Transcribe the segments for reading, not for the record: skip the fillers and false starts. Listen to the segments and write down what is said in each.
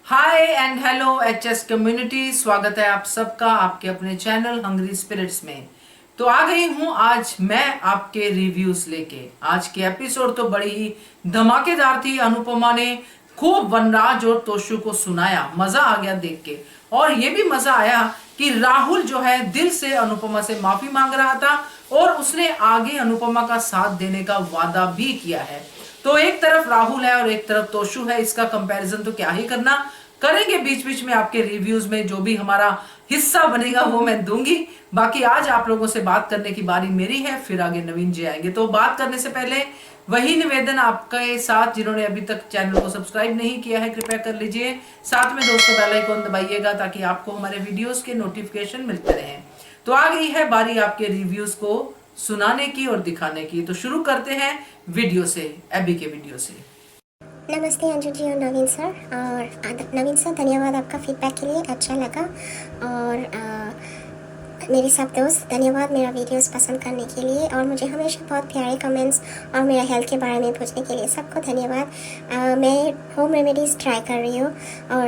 Hi and hello HS community, स्वागत है आप सबका आपके अपने चैनल हंग्री स्पिरिट्स में। तो आ गई हूँ आज मैं आपके रिव्यूज लेके। आज के एपिसोड तो बड़ी ही धमाकेदार थी। अनुपमा ने खूब वनराज और तोशु को सुनाया, मजा आ गया देख के। और ये भी मजा आया कि राहुल जो है दिल से अनुपमा से माफी मांग रहा था और उसने आगे अनुपमा का साथ देने का वादा भी किया है। तो एक तरफ राहुल है और एक तरफ तोशु है, इसका कंपैरिजन तो क्या ही करना, करेंगे बीच बीच में आपके रिव्यूज में जो भी हमारा हिस्सा बनेगा वो मैं दूंगी। बाकी आज आप लोगों से बात करने की बारी मेरी है, फिर आगे नवीन जी आएंगे। तो बात करने से पहले वही निवेदन आपके साथ, जिन्होंने अभी तक चैनल को सब्सक्राइब नहीं किया है कृपया कर लीजिए। साथ में दोस्तों बेल आइकन दबाइएगा ताकि आपको हमारे वीडियोस के नोटिफिकेशन मिलते रहें। तो आ गई है बारी आपके रिव्यूज को सुनाने की और दिखाने की। तो शुरू करते हैं वीडियो से, एबी के वीडियो से। नमस्ते अंजू जी और नवीन सर। और नवीन सर, धन्यवाद आपका फीडबैक के लिए, अच्छा लगा। और मेरे सब दोस्त, धन्यवाद मेरा वीडियोस पसंद करने के लिए और मुझे हमेशा बहुत प्यारे कमेंट्स और मेरा हेल्थ के बारे में पूछने के लिए सबको धन्यवाद। मैं होम रेमेडीज़ ट्राई कर रही हूँ और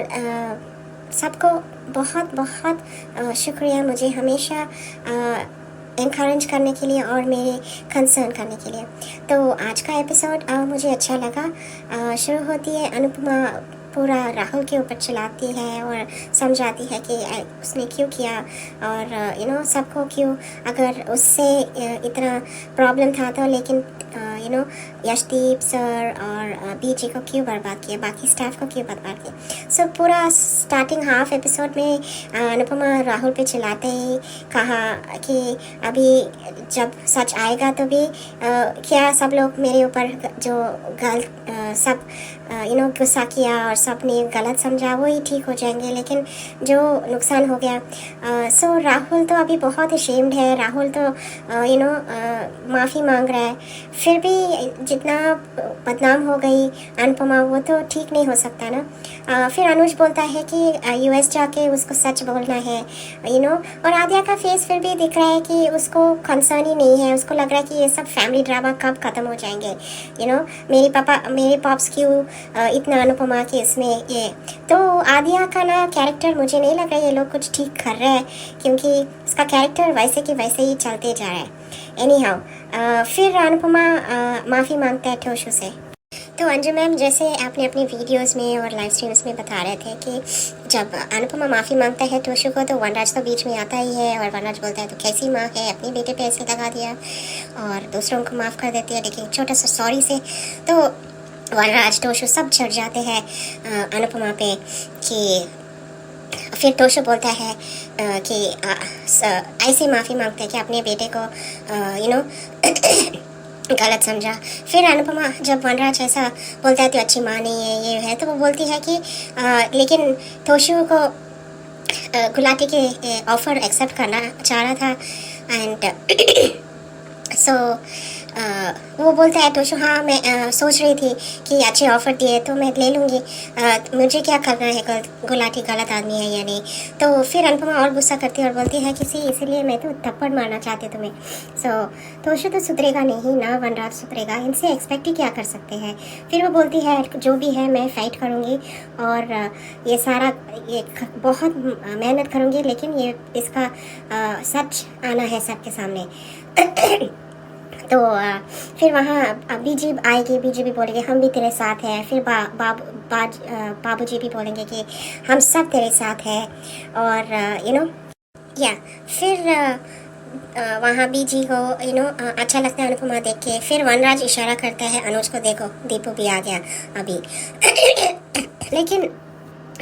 सबको बहुत बहुत शुक्रिया मुझे हमेशा इनकरेज करने के लिए और मेरे कंसर्न करने के लिए। तो आज का एपिसोड मुझे अच्छा लगा। शुरू होती है, अनुपमा पूरा राहुल के ऊपर चलाती है और समझाती है कि उसने क्यों किया और सबको क्यों, अगर उससे इतना प्रॉब्लम था तो लेकिन यशदीप सर और बीजी को क्यों बर्बाद किया, बाकी स्टाफ को क्यों बर्बाद किया। सो पूरा स्टार्टिंग हाफ एपिसोड में अनुपमा राहुल पे चिल्लाते ही कहा कि अभी जब सच आएगा तो भी क्या सब लोग मेरे ऊपर जो गलत सब गुस्सा किया और सबने गलत समझा वो ही ठीक हो जाएंगे, लेकिन जो नुकसान हो गया। सो राहुल तो अभी बहुत अशेम्ड है। राहुल तो माफ़ी मांग रहा है, फिर भी जितना बदनाम हो गई अनुपमा वो तो ठीक नहीं हो सकता ना। फिर अनुज बोलता है कि यूएस जाके उसको सच बोलना है और आद्या का फेस फिर भी दिख रहा है कि उसको कंसर्न ही नहीं है। उसको लग रहा है कि ये सब फैमिली ड्रामा कब ख़त्म हो जाएंगे। मेरे पॉप्स क्यों इतना अनुपमा के इसमें ये। तो आद्या का ना कैरेक्टर मुझे नहीं लग रहा है ये लोग कुछ ठीक कर रहे हैं, क्योंकि उसका कैरेक्टर वैसे कि वैसे ही चलते जा रहा है। एनी हाउ फिर अनुपमा माफ़ी मांगता है तोशु से। तो अंजू मैम, जैसे आपने अपनी वीडियोस में और लाइव स्ट्रीम्स में बता रहे थे कि जब अनुपमा माफ़ी मांगता है तोशु को तो वनराज तो बीच में आता ही है और वनराज बोलता है तो कैसी माँ है, अपने बेटे पे ऐसे लगा दिया और दूसरों को माफ़ कर देती है, लेकिन छोटा सा सॉरी से तो वनराज तोशु सब चढ़ जाते हैं अनुपमा पे। कि फिर तोशु बोलता है कि ऐसे माफ़ी मांगते हैं कि अपने बेटे को गलत समझा। फिर अनुपमा जब वनराज ऐसा बोलता है तो अच्छी माँ नहीं है ये है, तो वो बोलती है कि लेकिन तोशु को गुलाटी के ऑफ़र एक्सेप्ट करना चाह रहा था एंड सो वो बोलता है तोशु, हाँ मैं सोच रही थी कि अच्छे ऑफ़र दिए तो मैं ले लूँगी, मुझे क्या करना है गुलाटी गलत आदमी है या नहीं। तो फिर अनुपमा और गुस्सा करती है और बोलती है कि इसीलिए मैं तो थप्पड़ मारना चाहती तुम्हें। सो तोशु तो सुधरेगा नहीं ना, वनराज सुधरेगा, इनसे एक्सपेक्ट ही क्या कर सकते हैं। फिर वो बोलती है जो भी है मैं फ़ाइट करूँगी और ये सारा ये बहुत मेहनत करूँगी, लेकिन ये इसका सच आना है सबके सामने। तो फिर वहाँ बीजी आएगी, बीजी भी बोलेंगे हम भी तेरे साथ हैं। फिर बाबू जी भी बोलेंगे कि हम सब तेरे साथ हैं और फिर वहाँ बीजी को अच्छा लगता है अनुपमा देख के। फिर वनराज इशारा करता है अनुज को, देखो दीपू भी आ गया अभी। लेकिन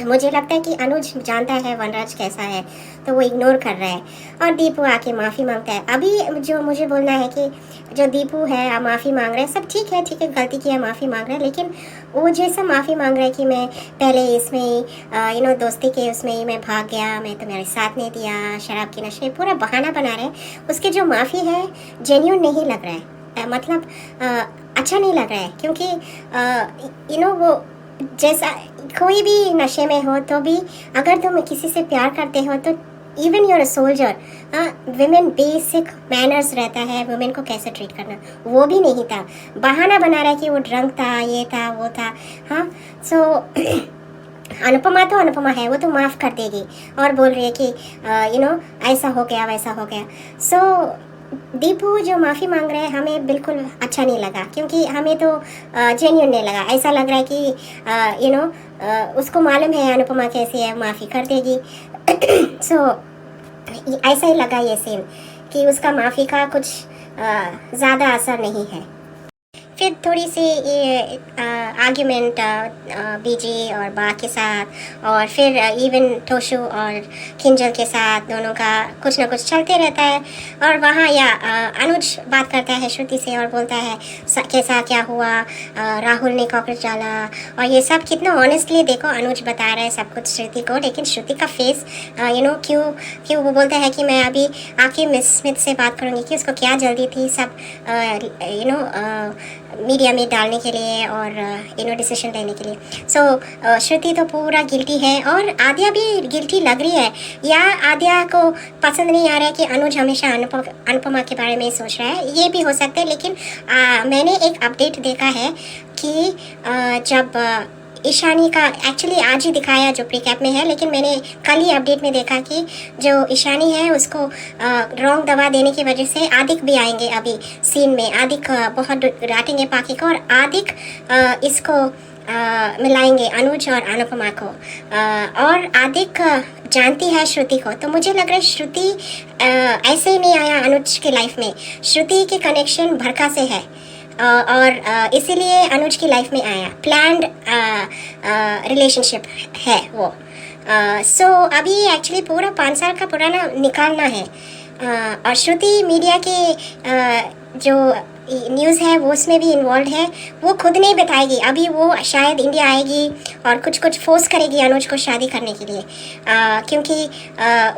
मुझे लगता है कि अनुज जानता है वनराज कैसा है तो वो इग्नोर कर रहा है और दीपू आके माफ़ी मांगता है। अभी जो मुझे बोलना है कि जो दीपू है माफ़ी मांग रहा है, सब ठीक है गलती किया माफ़ी मांग रहा है, लेकिन वो जैसा माफ़ी मांग रहा है कि मैं पहले इसमें ही दोस्ती के उसमें ही मैं भाग गया, मैं तुम्हारे साथ नहीं दिया, शराब के नशे, पूरा बहाना बना रहे हैं। उसकी जो माफ़ी है जेन्यून नहीं लग रहा है, मतलब अच्छा नहीं लग रहा है, क्योंकि वो जैसा कोई भी नशे में हो तो भी अगर तुम किसी से प्यार करते हो तो even you're a soldier, women basic manners रहता है, वुमेन को कैसे ट्रीट करना, वो भी नहीं था। बहाना बना रहा है कि वो ड्रंक था, ये था, वो था। हाँ, सो अनुपमा तो अनुपमा है, वो तो माफ़ कर देगी और बोल रही है कि ऐसा हो गया वैसा हो गया। सो दीपू जो माफ़ी मांग रहे हैं हमें बिल्कुल अच्छा नहीं लगा, क्योंकि हमें तो जेन्यून नहीं लगा। ऐसा लग रहा है कि उसको मालूम है अनुपमा कैसी है, माफ़ी कर देगी। सो ऐसा ही लगा ये सीन कि उसका माफ़ी का कुछ ज़्यादा असर नहीं है। फिर थोड़ी सी ये आर्ग्यूमेंट बीजी और बा के साथ, और फिर इवन टोशु और किंजल के साथ दोनों का कुछ ना कुछ चलते रहता है। और वहाँ अनुज बात करता है श्रुति से और बोलता है कैसा क्या हुआ, राहुल ने कॉकरोच डाला और ये सब। कितना ऑनेस्टली देखो अनुज बता रहा है सब कुछ श्रुति को, लेकिन श्रुति का फेस क्यों वो बोलता है कि मैं अभी आके मिस स्मिथ से बात करूँगी कि उसको क्या जल्दी थी सब मीडिया में डालने के लिए और डिसीजन लेने के लिए। सो श्रुति तो पूरा गिल्टी है और आद्या भी गिल्टी लग रही है, या आद्या को पसंद नहीं आ रहा है कि अनुज हमेशा अनुपमा के बारे में सोच रहा है, ये भी हो सकता है। लेकिन मैंने एक अपडेट देखा है कि जब ईशानी का एक्चुअली आज ही दिखाया जो प्रीकैप में है, लेकिन मैंने कल ही अपडेट में देखा कि जो ईशानी है उसको रॉन्ग दवा देने की वजह से आदिक भी आएंगे अभी सीन में। आदिक बहुत डांटेंगे पाकी को और आदिक इसको मिलाएंगे अनुज और अनुपमा को। और आदिक जानती है श्रुति को, तो मुझे लग रहा है श्रुति ऐसे ही नहीं आया अनुज के लाइफ में। श्रुति के कनेक्शन भरका से है और इसीलिए अनुज की लाइफ में आया। प्लान्ड रिलेशनशिप है वो। सो अभी एक्चुअली पूरा 5 साल का पुराना निकालना है। और श्रुति मीडिया के जो न्यूज़ है वो उसमें भी इन्वॉल्व है। वो खुद नहीं बताएगी, अभी वो शायद इंडिया आएगी और कुछ फोर्स करेगी अनुज को शादी करने के लिए, क्योंकि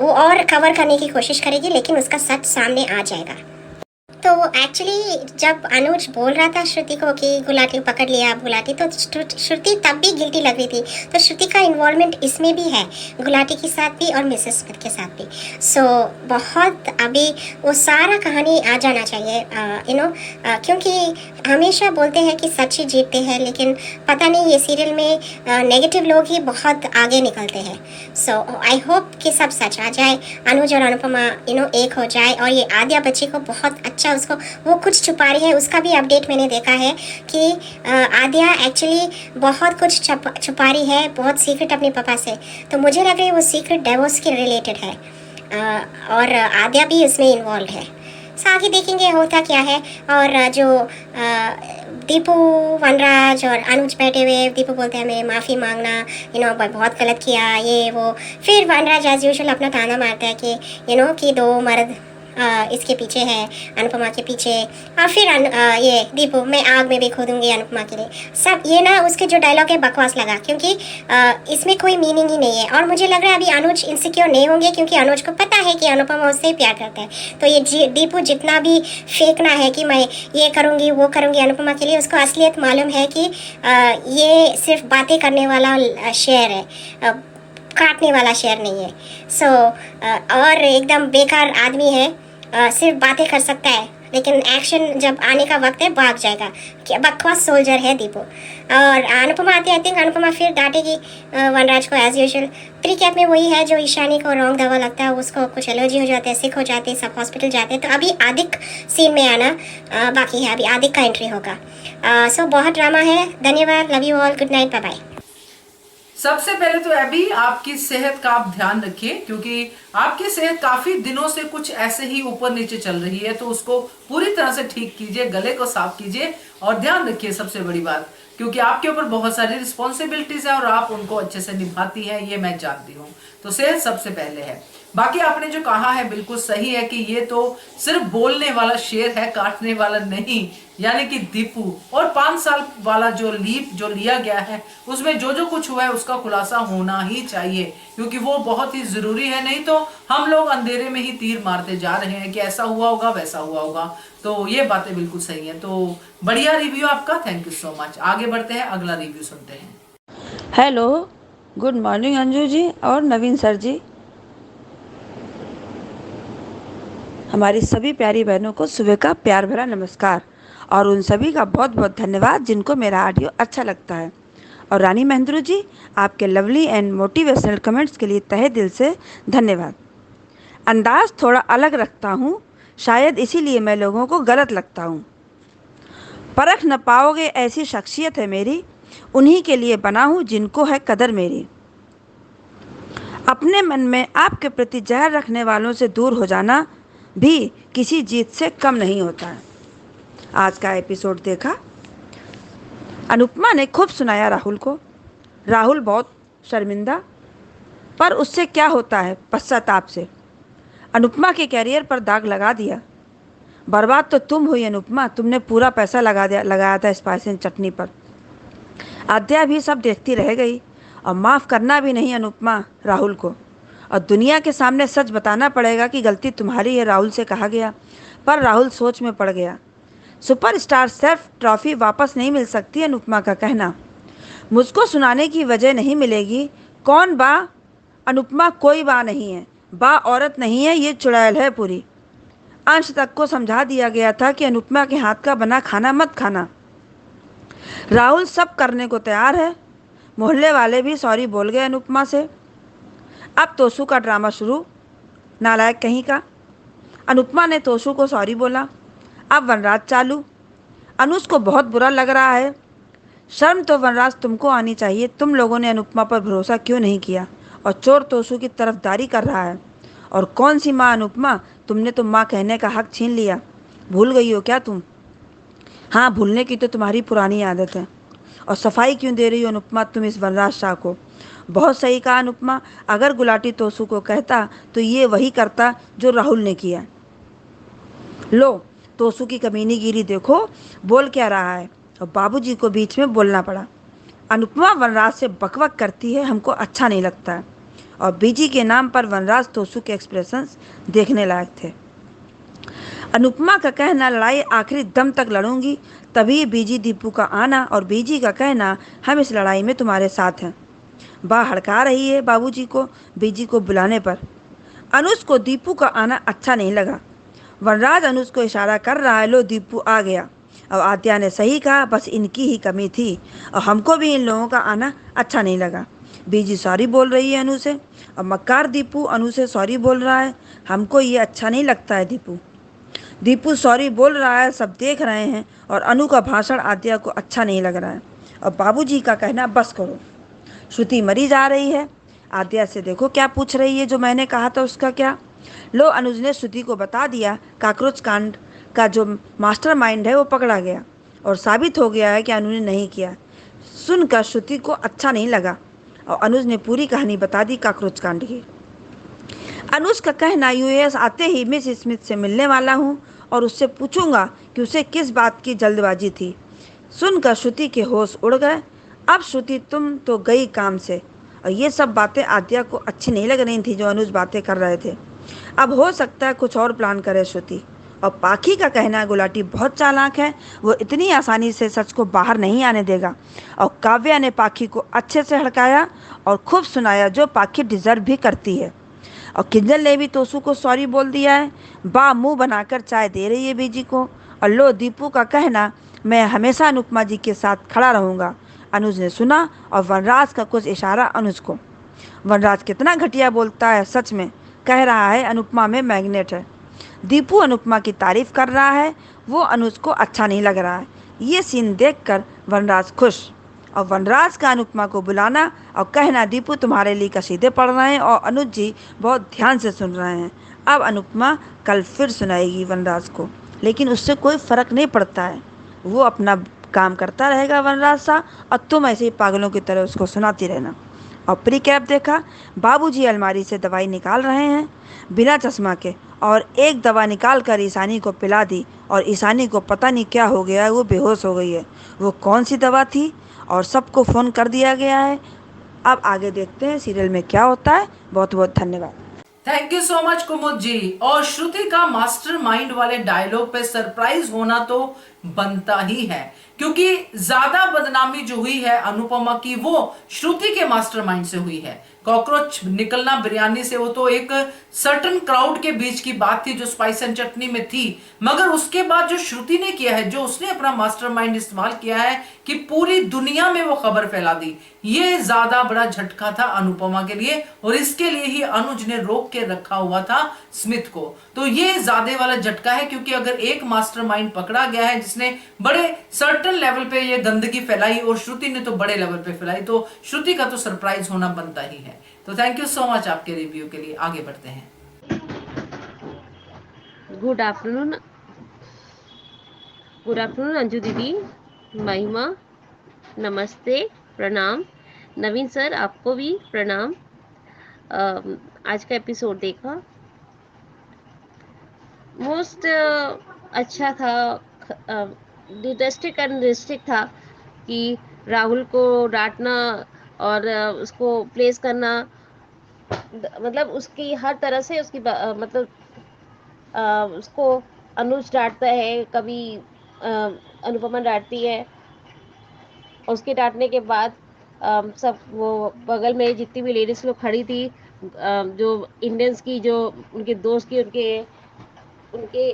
वो और कवर करने की कोशिश करेगी, लेकिन उसका सच सामने आ जाएगा। तो एक्चुअली जब अनुज बोल रहा था श्रुति को कि गुलाटी पकड़ लिया गुलाटी, तो श्रुति तब भी गिल्टी लग रही थी। तो श्रुति का इन्वॉल्वमेंट इसमें भी है, गुलाटी के साथ भी और मिसेस स्मिथ के साथ भी। सो बहुत अभी वो सारा कहानी आ जाना चाहिए क्योंकि हमेशा बोलते हैं कि सच ही जीतते हैं, लेकिन पता नहीं ये सीरियल में नेगेटिव लोग ही बहुत आगे निकलते हैं। सो आई होप कि सब सच आ जाए, अनुज और अनुपमा एक हो जाए। और ये आद्या बच्ची को बहुत अच्छा, उसको वो कुछ छुपा रही है, उसका भी अपडेट मैंने देखा है कि आद्या एक्चुअली बहुत कुछ छुपा रही है, बहुत सीक्रेट अपने पापा से। तो मुझे लग रहा है वो सीक्रेट डिवोर्स के रिलेटेड है और आद्या भी इसमें इन्वॉल्व है। आगे देखेंगे होता क्या है। और जो दीपू वनराज और अनुज बैठे हुए, दीपू बोलते हैं मेरे माफ़ी मांगना, बहुत गलत किया ये वो। फिर वनराज एज यूजुअल अपना ताना मारता है कि कि 2 मर्द इसके पीछे है, अनुपमा के पीछे। और फिर ये दीपू मैं आग में भी खोदूंगी अनुपमा के लिए। सब ये ना उसके जो डायलॉग है बकवास लगा, क्योंकि इसमें कोई मीनिंग ही नहीं है। और मुझे लग रहा है अभी अनुज इनसिक्योर नहीं होंगे, क्योंकि अनुज को पता है कि अनुपमा उससे ही प्यार करता है। तो ये दीपू जितना भी फेंकना है कि मैं ये करूँगी वो करूँगी अनुपमा के लिए, उसको असलियत मालूम है कि ये सिर्फ बातें करने वाला शेर है, काटने वाला शेर नहीं है। सो और एकदम बेकार आदमी है, सिर्फ बातें कर सकता है, लेकिन एक्शन जब आने का वक्त है भाग जाएगा। क्या बकवास सोल्जर है दीपू। और अनुपमा आती, आई थिंक अनुपमा फिर डांटेगी वनराज को एज यूजुअल। प्रीकैप में वही है जो ईशानी को रॉन्ग दवा लगता है, उसको कुछ एलर्जी हो जाते हैं, सिक हो जाते हैं, सब हॉस्पिटल जाते हैं। तो अभी आदिक सीन में आना बाकी है, अभी आदिक का एंट्री होगा। सो बहुत ड्रामा है। धन्यवाद, love you all, good night, bye bye. सबसे पहले तो अभी आपकी सेहत का आप ध्यान रखिए, क्योंकि आपकी सेहत काफी दिनों से कुछ ऐसे ही ऊपर नीचे चल रही है, तो उसको पूरी तरह से ठीक कीजिए, गले को साफ कीजिए और ध्यान रखिए। सबसे बड़ी बात, क्योंकि आपके ऊपर बहुत सारी रिस्पॉन्सिबिलिटीज है और आप उनको अच्छे से निभाती हैं, ये मैं जानती हूँ। तो सेहत सबसे पहले है। बाकी आपने जो कहा है बिल्कुल सही है कि ये तो सिर्फ बोलने वाला शेर है, काटने वाला नहीं, यानी कि दीपू। और 5 साल वाला जो लीप जो लिया गया है उसमें जो जो कुछ हुआ है उसका खुलासा होना ही चाहिए, क्योंकि वो बहुत ही जरूरी है। नहीं तो हम लोग अंधेरे में ही तीर मारते जा रहे हैं कि ऐसा हुआ होगा वैसा हुआ होगा। तो ये बातें बिल्कुल सही है। तो बढ़िया रिव्यू आपका, थैंक यू सो मच। आगे बढ़ते हैं, अगला रिव्यू सुनते हैं। Hello, good morning Anju ji और नवीन सर जी। हमारी सभी प्यारी बहनों को सुबह का प्यार भरा नमस्कार और उन सभी का बहुत बहुत धन्यवाद जिनको मेरा ऑडियो अच्छा लगता है। और रानी महेंद्रू जी, आपके लवली एंड मोटिवेशनल कमेंट्स के लिए तहे दिल से धन्यवाद। अंदाज थोड़ा अलग रखता हूँ, शायद इसीलिए मैं लोगों को गलत लगता हूँ। परख न पाओगे ऐसी शख्सियत है मेरी, उन्हीं के लिए बना हूँ जिनको है कदर मेरी। अपने मन में आपके प्रति जहर रखने वालों से दूर हो जाना भी किसी जीत से कम नहीं होता है। आज का एपिसोड देखा। अनुपमा ने खूब सुनाया राहुल को। राहुल बहुत शर्मिंदा, पर उससे क्या होता है पश्चाताप से। अनुपमा के कैरियर पर दाग लगा दिया। बर्बाद तो तुम हुई अनुपमा, तुमने पूरा पैसा लगाया था स्पाइस एंड चटनी पर। आद्या भी सब देखती रह गई। और माफ़ करना भी नहीं अनुपमा राहुल को, और दुनिया के सामने सच बताना पड़ेगा कि गलती तुम्हारी है, राहुल से कहा गया। पर राहुल सोच में पड़ गया। सुपरस्टार सेफ ट्रॉफी वापस नहीं मिल सकती, अनुपमा का कहना। मुझको सुनाने की वजह नहीं मिलेगी। कौन बा? अनुपमा कोई बा नहीं है, बा औरत नहीं है, ये चुड़ैल है पूरी। अंश तक को समझा दिया गया था कि अनुपमा के हाथ का बना खाना मत खाना। राहुल सब करने को तैयार है। मोहल्ले वाले भी सॉरी बोल गए अनुपमा से। अब तोशु का ड्रामा शुरू, नालायक कहीं का। अनुपमा ने तोशु को सॉरी बोला। अब वनराज चालू। अनुज को बहुत बुरा लग रहा है। शर्म तो वनराज तुमको आनी चाहिए, तुम लोगों ने अनुपमा पर भरोसा क्यों नहीं किया? और चोर तोशु की तरफदारी कर रहा है। और कौन सी माँ अनुपमा, तुमने तो माँ कहने का हक छीन लिया। भूल गई हो क्या तुम? हाँ, भूलने की तो तुम्हारी पुरानी आदत है। और सफाई क्यों दे रही हो अनुपमा तुम इस वनराज शाह को? बहुत सही कहा अनुपमा, अगर गुलाटी तोशु को कहता तो ये वही करता जो राहुल ने किया। लो, तोशु की कमीनीगिरी देखो, बोल क्या रहा है। और बाबूजी को बीच में बोलना पड़ा। अनुपमा वनराज से बकबक करती है, हमको अच्छा नहीं लगता है। और बीजी के नाम पर वनराज तोशु के एक्सप्रेशंस देखने लायक थे। अनुपमा का कहना, लड़ाई आखिरी दम तक लड़ूंगी, तभी बीजी दीपू का आना, और बीजी का कहना, हम इस लड़ाई में तुम्हारे साथ हैं। बा हड़का रही है बाबूजी को बीजी को बुलाने पर। अनुज को दीपू का आना अच्छा नहीं लगा। वनराज अनुज को इशारा कर रहा है, लो दीपू आ गया। और आद्या ने सही कहा, बस इनकी ही कमी थी, और हमको भी इन लोगों का आना अच्छा नहीं लगा। बीजी सॉरी बोल रही है अनु से, और मक्कार दीपू अनु से सॉरी बोल रहा है। हमको ये अच्छा नहीं लगता है दीपू। दीपू सॉरी बोल रहा है, सब देख रहे हैं, और अनु का भाषण आद्या को अच्छा नहीं लग रहा है। और बाबूजी का कहना, बस करो, श्रुति मरी जा रही है। आद्या से देखो क्या पूछ रही है, जो मैंने कहा था उसका क्या? लो, अनुज ने श्रुति को बता दिया, काकरोच कांड का जो मास्टरमाइंड है वो पकड़ा गया, और साबित हो गया है कि अनु ने नहीं किया। सुनकर श्रुति को अच्छा नहीं लगा, और अनुज ने पूरी कहानी बता दी काकरोच कांड की। अनुज का कहना, यूएस आते ही मिस स्मिथ से मिलने वाला हूँ, और उससे पूछूंगा कि उसे किस बात की जल्दबाजी थी। सुनकर श्रुति के होश उड़ गए। अब श्रुति तुम तो गई काम से, और ये सब बातें आद्या को अच्छी नहीं लग रही थी जो अनुज बातें कर रहे थे। अब हो सकता है कुछ और प्लान करे श्रुति। और पाखी का कहना, गुलाटी बहुत चालाक है, वो इतनी आसानी से सच को बाहर नहीं आने देगा। और काव्या ने पाखी को अच्छे से हड़काया और खूब सुनाया, जो पाखी डिजर्व भी करती है। और किंजल ने भी तोशु को सॉरी बोल दिया है। बा मुंह बनाकर चाय दे रही है बीजी को। और लो, दीपू का कहना, मैं हमेशा अनुपमा जी के साथ खड़ा रहूँगा। अनुज ने सुना, और वनराज का कुछ इशारा अनुज को। वनराज कितना घटिया बोलता है, सच में कह रहा है अनुपमा में मैग्नेट है। दीपू अनुपमा की तारीफ कर रहा है, वो अनुज को अच्छा नहीं लग रहा है। ये सीन देखकर वनराज खुश। और वनराज का अनुपमा को बुलाना और कहना, दीपू तुम्हारे लिए कसीदे पढ़ रहे हैं और अनुज जी बहुत ध्यान से सुन रहे हैं। अब अनुपमा कल फिर सुनाएगी वनराज को, लेकिन उससे कोई फ़र्क नहीं पड़ता है। वो अपना काम करता रहेगा वनराज सा, और तुम ऐसे ही पागलों की तरह उसको सुनाती रहना। और प्री कैप देखा, बाबूजी अलमारी से दवाई निकाल रहे हैं बिना चश्मा के, और एक दवा निकाल कर ईशानी को पिला दी, और ईशानी को पता नहीं क्या हो गया है, वो बेहोश हो गई है। वो कौन सी दवा थी? और सबको फ़ोन कर दिया गया है। अब आगे देखते हैं सीरियल में क्या होता है। बहुत बहुत धन्यवाद। थैंक यू सो मच कुमुद जी। और श्रुति का मास्टरमाइंड वाले डायलॉग पे सरप्राइज होना तो बनता ही है, क्योंकि ज्यादा बदनामी जो हुई है अनुपमा की वो श्रुति के मास्टरमाइंड से हुई है। कॉकरोच निकलना बिरयानी से वो तो एक सर्टन क्राउड के बीच की बात थी जो स्पाइस एंड चटनी में थी, मगर उसके बाद जो श्रुति ने किया है, जो उसने अपना मास्टरमाइंड इस्तेमाल किया है कि पूरी दुनिया में वो खबर फैला दी, ये ज्यादा बड़ा झटका था अनुपमा के लिए, और इसके लिए ही अनुज ने रोक के रखा हुआ था स्मिथ को। तो ये ज्यादा वाला झटका है, क्योंकि अगर एक मास्टरमाइंड पकड़ा गया है जिसने बड़े सर्टन लेवल पे ये गंदगी फैलाई और श्रुति ने तो बड़े लेवल पे फैलाई, तो श्रुति का तो सरप्राइज होना बनता ही है। तो थैंक यू सो मच आपके रिव्यू के लिए। आगे बढ़ते हैं। गुड आफ्टरनून अंजू दीदी, महिमा, नमस्ते, प्रणाम। नवीन सर आपको भी प्रणाम। आज का एपिसोड देखा, मोस्ट अच्छा था। डिस्ट्रिक्ट एंड डिस्ट्रिक्ट था कि राहुल को डांटना और उसको प्लेस करना, मतलब उसकी हर तरह से उसकी मतलब उसको अनुज डांटता है, कभी अनुपमा डांटती है। उसके डांटने के बाद सब वो बगल में जितनी भी लेडीज लोग खड़ी थी, जो इंडियंस की, जो उनके दोस्त की, उनके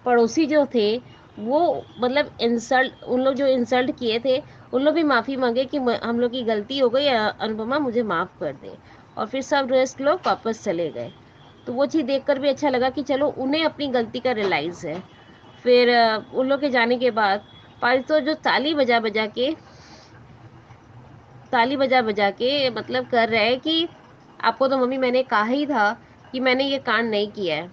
पड़ोसी जो थे, वो मतलब इंसल्ट, उन लोग जो इंसल्ट किए थे उन लोग भी माफ़ी मांगे कि हम लोग की गलती हो गई, अनुपमा मुझे माफ़ कर दे। और फिर सब रेस्ट लोग वापस चले गए। तो वो चीज़ देखकर भी अच्छा लगा कि चलो उन्हें अपनी गलती का रियलाइज़ है। फिर उन लोग के जाने के बाद पारितो जो ताली बजा के मतलब कर रहे हैं कि आपको तो मम्मी मैंने कहा ही था कि मैंने ये कांड नहीं किया है।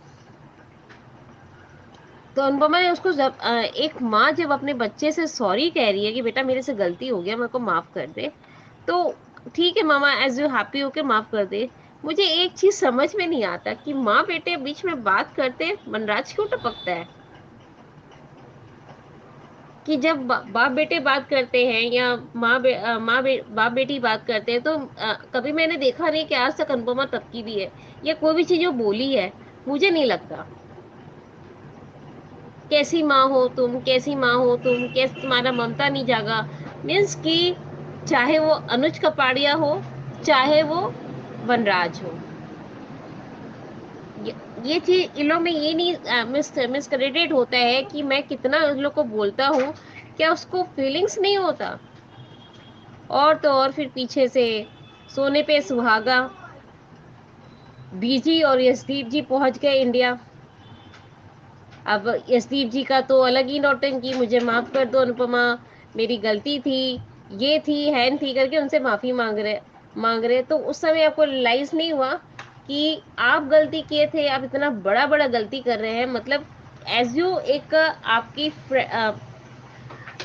तो अनुपमा ने उसको जब एक माँ जब अपने बच्चे से सॉरी कह रही है कि बेटा मेरे से गलती हो गया, मेरे को माफ़ कर दे, तो ठीक है मामा, एज यू हैप्पी होके माफ़ कर दे। मुझे एक चीज़ समझ में नहीं आता कि माँ बेटे बीच में बात करते वनराज क्यों टपकता है। कि जब बाप बेटे बात करते हैं या बाप बेटी बात करते हैं, तो कभी मैंने देखा नहीं कि आज तक अनुपमा टपकी भी है या कोई भी चीज़ वो बोली है, मुझे नहीं लगता। कैसी माँ हो तुम, कैसी माँ हो तुम, कैसे तुम्हारा ममता नहीं जागा, मीन्स कि चाहे वो अनुज कपाड़िया हो, चाहे वो वनराज हो, ये चीज इन लोग में ये नहीं मिसक्रेडिट होता है कि मैं कितना उन लोग को बोलता हूँ, क्या उसको फीलिंग्स नहीं होता। और तो और फिर पीछे से सोने पे सुहागा बीजी और यशदीप जी पहुंच गए इंडिया। अब यशदीप जी का तो अलग ही नौटंकी, मुझे माफ़ कर दो अनुपमा, मेरी गलती थी, ये थी हैन थी करके उनसे माफ़ी मांग रहे। तो उस समय आपको रियलाइज़ नहीं हुआ कि आप गलती किए थे, आप इतना बड़ा गलती कर रहे हैं। मतलब एज यू एक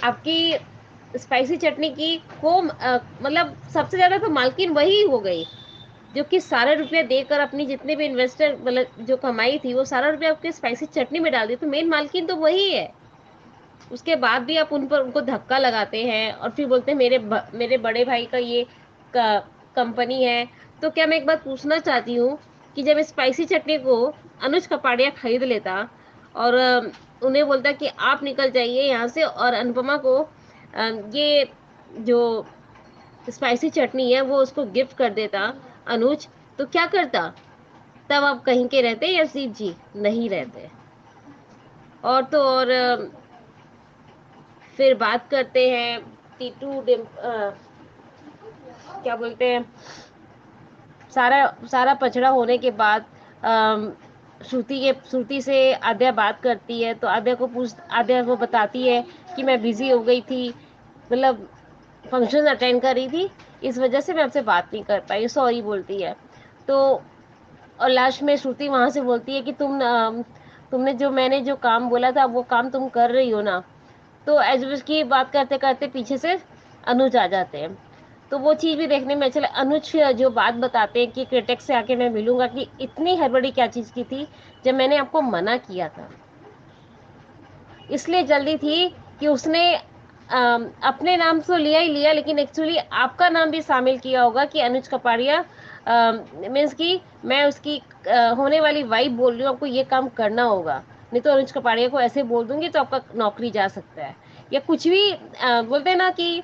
आपकी स्पाइसी चटनी की को मतलब सबसे ज़्यादा तो मालकिन वही हो गई, जो कि सारा रुपया देकर अपनी जितने भी इन्वेस्टर मतलब जो कमाई थी वो सारा रुपया आपके स्पाइसी चटनी में डाल दिया, तो मेन मालकिन तो वही है। उसके बाद भी आप उनको धक्का लगाते हैं और फिर बोलते हैं मेरे बड़े भाई का ये कंपनी है। तो क्या मैं एक बात पूछना चाहती हूँ कि जब स्पाइसी चटनी को अनुज कपाड़िया खरीद लेता और उन्हें बोलता कि आप निकल जाइए यहाँ से, और अनुपमा को ये जो स्पाइसी चटनी है वो उसको गिफ्ट कर देता अनुज, तो क्या करता? तब आप कहीं के रहते यशदीप जी? नहीं रहते। और तो और फिर बात करते हैं क्या बोलते हैं, सारा पचड़ा होने के बाद श्रुति से आद्या बात करती है, तो आद्या को बताती है कि मैं बिजी हो गई थी, मतलब फंक्शन अटेंड कर रही थी, इस वजह से मैं आपसे बात नहीं कर पाई, सॉरी बोलती है। तो और लास्ट में श्रुति वहाँ से बोलती है कि तुमने मैंने जो काम बोला था वो काम तुम कर रही हो ना। तो एज की बात करते करते पीछे से अनुज आ जाते हैं, तो वो चीज़ भी देखने में अच्छा लगा। अनुज जो बात बताते हैं कि क्रिटिक्स से आके मैं मिलूंगा, कि इतनी हड़बड़ी क्या चीज़ की थी जब मैंने आपको मना किया था, इसलिए जल्दी थी कि उसने अपने नाम तो लिया ही लिया, लेकिन एक्चुअली आपका नाम भी शामिल किया होगा कि अनुज कपाड़िया, मीन्स कि मैं उसकी होने वाली वाइफ बोल रही हूँ, आपको ये काम करना होगा। नहीं तो अनुज कपाड़िया को ऐसे बोल दूंगी तो आपका नौकरी जा सकता है, या कुछ भी बोलते हैं ना कि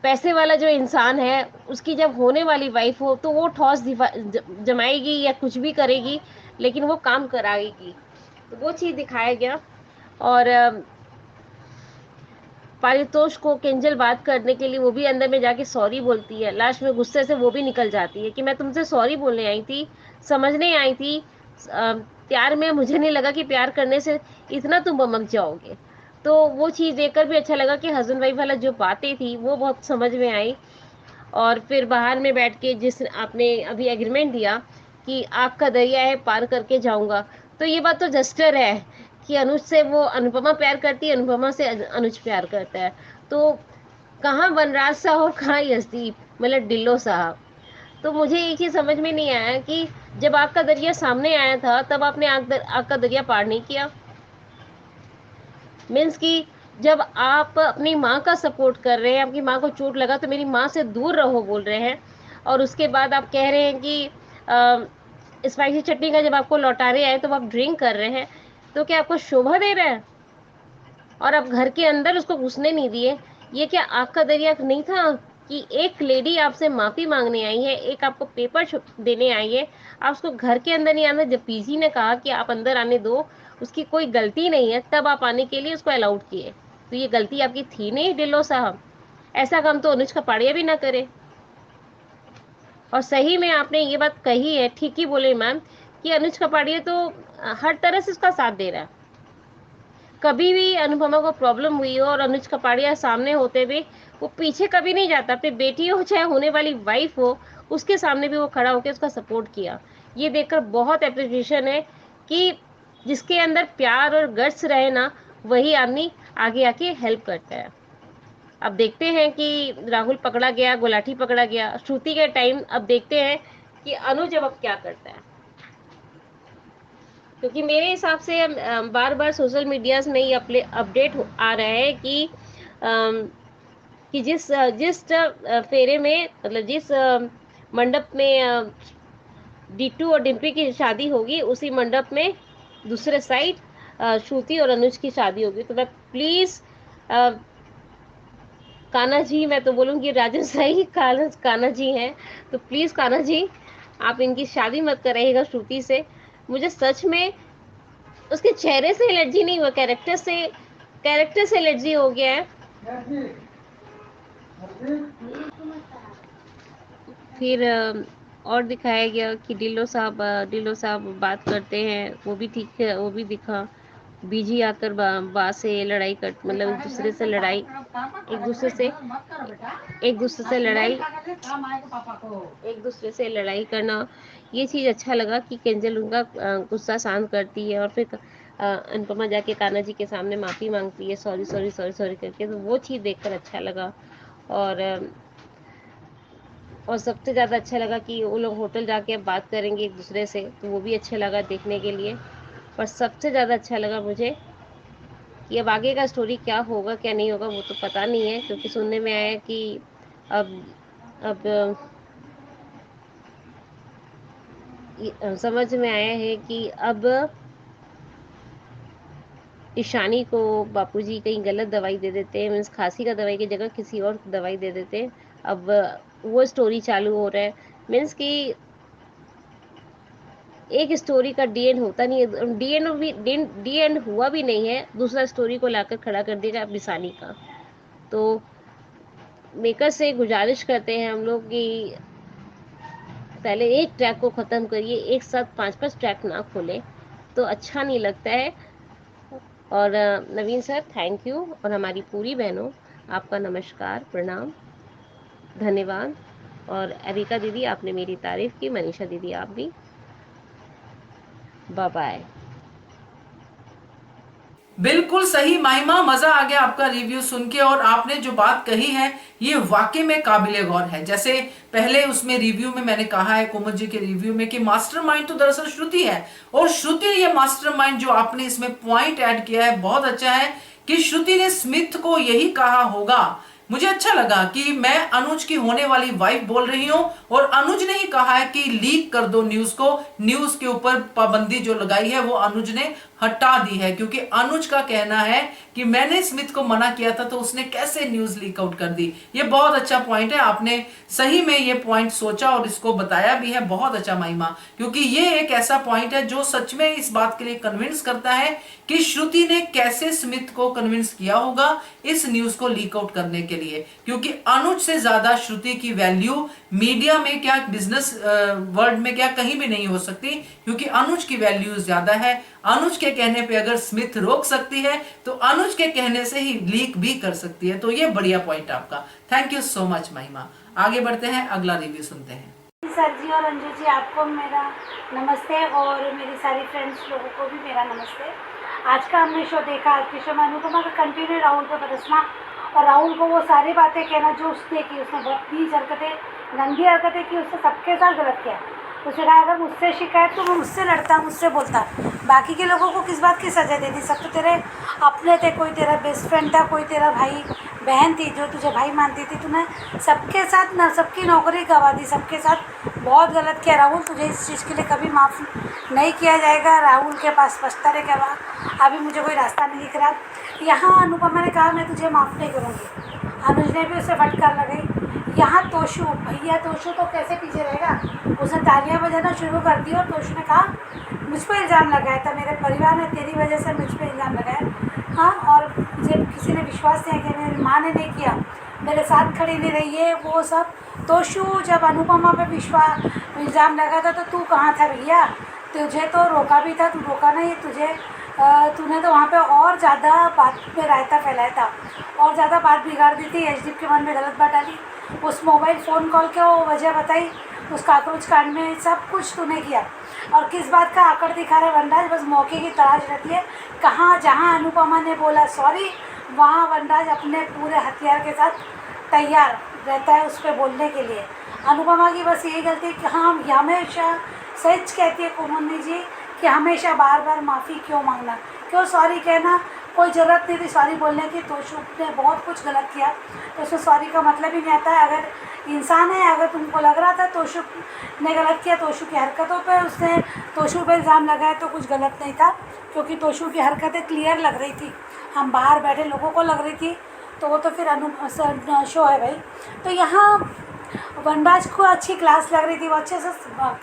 पैसे वाला जो इंसान है उसकी जब होने वाली वाइफ हो तो वो ठोस जमाएगी या कुछ भी करेगी, लेकिन वो काम कराएगी। तो वो चीज दिखाया गया। और पारितोष को केंजल बात करने के लिए वो भी अंदर में जाके सॉरी बोलती है, लास्ट में गुस्से से वो भी निकल जाती है कि मैं तुमसे सॉरी बोलने आई थी, समझने आई थी। प्यार में मुझे नहीं लगा कि प्यार करने से इतना तुम बमक जाओगे। तो वो चीज़ देखकर भी अच्छा लगा कि हस्बैंड वाइफ वाला जो बातें थी वो बहुत समझ में आई। और फिर बाहर में बैठ के जिस आपने अभी एग्रीमेंट दिया कि आग का दरिया है पार करके जाऊंगा, तो ये बात तो जस्टर है कि अनुज से वो अनुपमा प्यार करती है, अनुपमा से अनुज प्यार करता है। तो कहाँ वनराज साहब और कहाँ यशदीप, मतलब डिल्लो साहब। तो मुझे एक ही समझ में नहीं आया कि जब आग का दरिया सामने आया था तब आपने आग का दरिया पार नहीं किया। मीन्स कि जब आप अपनी माँ का सपोर्ट कर रहे हैं, आपकी माँ को चोट लगा तो मेरी माँ से दूर रहो बोल रहे हैं, और उसके बाद आप कह रहे हैं कि स्पाइसी चटनी का जब आपको लौटारे आए तो आप ड्रिंक कर रहे हैं, तो क्या आपको शोभा दे रहा है? और आप घर के अंदर उसको घुसने नहीं दिए। ये क्या आग का दरिया नहीं था कि एक लेडी आपसे माफी मांगने आई है, एक आपको पेपर देने आई है, आप उसको घर के अंदर नहीं आना। जब पीसी ने कहा कि आप अंदर आने दो, उसकी कोई गलती नहीं है, तब आप आने के लिए उसको अलाउड किए। तो ये गलती आपकी थी नहीं डिल्लो साहब, ऐसा काम तो अनुज कपाड़िया भी ना करे। और सही में आपने ये बात कही है, ठीक ही बोले मैम, कि अनुज कपाड़िया तो हर तरह से उसका साथ दे रहा है। कभी भी अनुपमा को प्रॉब्लम हुई हो और अनुज कपाड़िया सामने होते हुए वो पीछे कभी नहीं जाता, अपनी बेटी हो चाहे होने वाली वाइफ हो, उसके सामने भी वो खड़ा होकर उसका सपोर्ट किया। ये देखकर बहुत अप्रिशिएशन है कि जिसके अंदर प्यार और गट्स रहे ना, वही आदमी आगे आके हेल्प करता है। अब देखते हैं कि राहुल पकड़ा गया, गुलाटी पकड़ा गया, श्रुति के टाइम अब देखते हैं कि अनुज अब क्या करता है। क्योंकि मेरे हिसाब से बार बार सोशल मीडिया में ये अपडेट आ रहा है कि जिस फेरे में, मतलब जिस मंडप में डिट्टू और डिम्पी की शादी होगी, उसी मंडप में दूसरे साइड श्रुति और अनुज की शादी होगी। तो मैं प्लीज कान्हा जी, मैं तो बोलूँगी राजन सही कान्हा जी हैं, तो प्लीज कान्हा जी आप इनकी शादी मत कराइएगा श्रुति से। मुझे सच में उसके चेहरे से एलर्जी नहीं हुआ, कैरेक्टर से एलर्जी हो गया है। फिर और दिखाया गया कि डिल्लो साहब बात करते हैं, वो भी ठीक है, वो भी दिखा। बीजी आकर बा से लड़ाई कर, मतलब एक दूसरे से लड़ाई करना, ये चीज अच्छा लगा कि केंजल उनका गुस्सा शांत करती है और फिर अनुपमा जाके कान्हा जी के सामने माफी मांगती है, सॉरी सॉरी सॉरी सॉरी करके। तो वो चीज देखकर अच्छा लगा। और सबसे ज़्यादा अच्छा लगा कि वो लोग होटल जाके अब बात करेंगे एक दूसरे से, तो वो भी अच्छा लगा देखने के लिए। पर सबसे ज़्यादा अच्छा लगा मुझे कि अब आगे का स्टोरी क्या होगा क्या नहीं होगा वो तो पता नहीं है, क्योंकि सुनने में आया कि अब समझ में आया है कि अब ईशानी को बापूजी कहीं गलत दवाई दे देते हैं, मीन्स खांसी का दवाई की जगह किसी और दवाई दे देते हैं। अब वो स्टोरी चालू हो रहा है, मीन्स कि एक स्टोरी का डी एंड होता नहीं है, डी एंड हुआ भी नहीं है, दूसरा स्टोरी को लाकर खड़ा कर देगा बिसानी का। तो मेकर से गुजारिश करते हैं हम लोग कि पहले एक ट्रैक को ख़त्म करिए, एक साथ 5-5 ट्रैक ना खोले तो अच्छा नहीं लगता है। और नवीन सर थैंक यू, और हमारी पूरी बहनों आपका नमस्कार, प्रणाम, धन्यवाद। और एरिका दीदी आपने मेरी तारीफ़ की, मनीषा दीदी आप भी, बाय बाय। बिल्कुल सही महिमा, मजा आ गया आपका रिव्यू सुन के। और आपने जो बात कही है ये वाकई में काबिले गौर है। जैसे पहले उसमें रिव्यू में मैंने कहा है, कोमल जी के रिव्यू में, कि मास्टरमाइंड तो दरअसल श्रुति है, और श्रुति ये मास्टरमाइंड जो आपने इसमें पॉइंट ऐड किया है बहुत अच्छा है कि श्रुति ने स्मिथ को यही कहा होगा मुझे अच्छा लगा कि मैं अनुज की होने वाली वाइफ बोल रही हूं और अनुज ने ही कहा है कि लीक कर दो न्यूज को। न्यूज के ऊपर पाबंदी जो लगाई है वो अनुज ने हटा दी है, क्योंकि अनुज का कहना है कि मैंने स्मिथ को मना किया था तो उसने कैसे न्यूज लीक आउट कर दी। ये बहुत अच्छा पॉइंट है, आपने सही में ये पॉइंट सोचा और इसको बताया भी है। बहुत अच्छा महिमा, क्योंकि ये एक ऐसा पॉइंट है जो सच में इस बात के लिए कन्विंस करता है कि श्रुति ने कैसे स्मिथ को कन्विंस किया होगा इस न्यूज को लीक आउट करने के लिए। क्योंकि अनुज से ज्यादा श्रुति की वैल्यू मीडिया में क्या, बिजनेस वर्ल्ड में क्या, कहीं भी नहीं हो सकती, क्योंकि अनुज की वैल्यू ज्यादा है। अनुज के कहने पे अगर स्मिथ रोक सकती है तो अनुज के कहने से ही लीक भी कर सकती है। तो ये बढ़िया पॉइंट आपका, थैंक यू सो मच महिमा। आगे बढ़ते हैं, अगला रिव्यू सुनते हैं। सर जी और अंजू जी, आपको मेरा नमस्ते और मेरी सारी फ्रेंड्स लोगों को भी मेरा नमस्ते। आज का हमने शो देखा। आज के शो में अनुपमा का कंटिन्यू राहुल पे बरसना और राहुल को वो सारी बातें कहना जो उसने की। उसने बहुत नीच हरकतें, गंदी हरकतें की, उसने सबके साथ गलत किया। उसने कहा अगर मुझसे शिकायत तो मैं मुझसे लड़ता, मुझसे बोलता, बाकी के लोगों को किस बात की सज़ा देती। सब तो तेरे अपने थे, कोई तेरा बेस्ट फ्रेंड था, कोई तेरा भाई बहन थी जो तुझे भाई मानती थी। तूने सबके साथ ना, सबकी नौकरी गंवा दी, सबके साथ बहुत गलत किया। राहुल तुझे इस चीज़ के लिए कभी माफ़ नहीं किया जाएगा। राहुल के पास पछताने के बाद अभी मुझे कोई रास्ता नहीं दिख रहा। यहाँ अनुपमा ने कहा मैं तुझे माफ़ नहीं करूँगी, अनुज ने भी उसे फटकार लगाई। यहाँ तोशु, भैया तोशु तो कैसे पीछे रहेगा। उसने तालियां बजाना शुरू कर दी और तोशु ने कहा मुझ पर इल्ज़ाम लगाया था, मेरे परिवार ने तेरी वजह से मुझ पर इल्ज़ाम लगाया। हाँ, और मुझे किसी ने विश्वास नहीं किया, मेरी माँ ने नहीं किया, मेरे साथ खड़ी नहीं रही है वो सब। तोशु, जब अनुपमा पे इल्ज़ाम लगा था तो तू कहाँ था भैया? तुझे तो रोका भी था, तू रोका नहीं। तूने तो वहाँ पे और ज़्यादा बात में रायता फैलाया था और ज़्यादा बात बिगाड़ दी थी। एचडीप के मन में गलत बात डाली, उस मोबाइल फ़ोन कॉल के वो वजह बताई, उस काकरोच कांड में सब कुछ तूने किया। और किस बात का आकड़ दिखा रहा है वनराज, बस मौके की तलाश रहती है। कहाँ जहाँ अनुपमा ने बोला सॉरी, वहाँ वनराज अपने पूरे हथियार के साथ तैयार रहता है उस पर बोलने के लिए। अनुपमा की बस यही गलती कि हाँ, हमेशा सच कहती है कोमलनी जी कि हमेशा बार बार माफ़ी क्यों मांगना, क्यों सॉरी कहना, कोई ज़रूरत नहीं थी सॉरी बोलने की। तोशु ने बहुत कुछ गलत किया तो उसमें सॉरी का मतलब ही नहीं आता है। अगर इंसान है, अगर तुमको लग रहा था तोशु ने गलत किया, तोशु की हरकतों पे उसने तोशु पे इल्ज़ाम लगाया तो कुछ गलत नहीं था, क्योंकि तोशु की हरकतें क्लियर लग रही थी, हम बाहर बैठे लोगों को लग रही थी। तो वो तो फिर शो है भाई। तो यहाँ वनराज को अच्छी क्लास लग रही थी, वो अच्छे से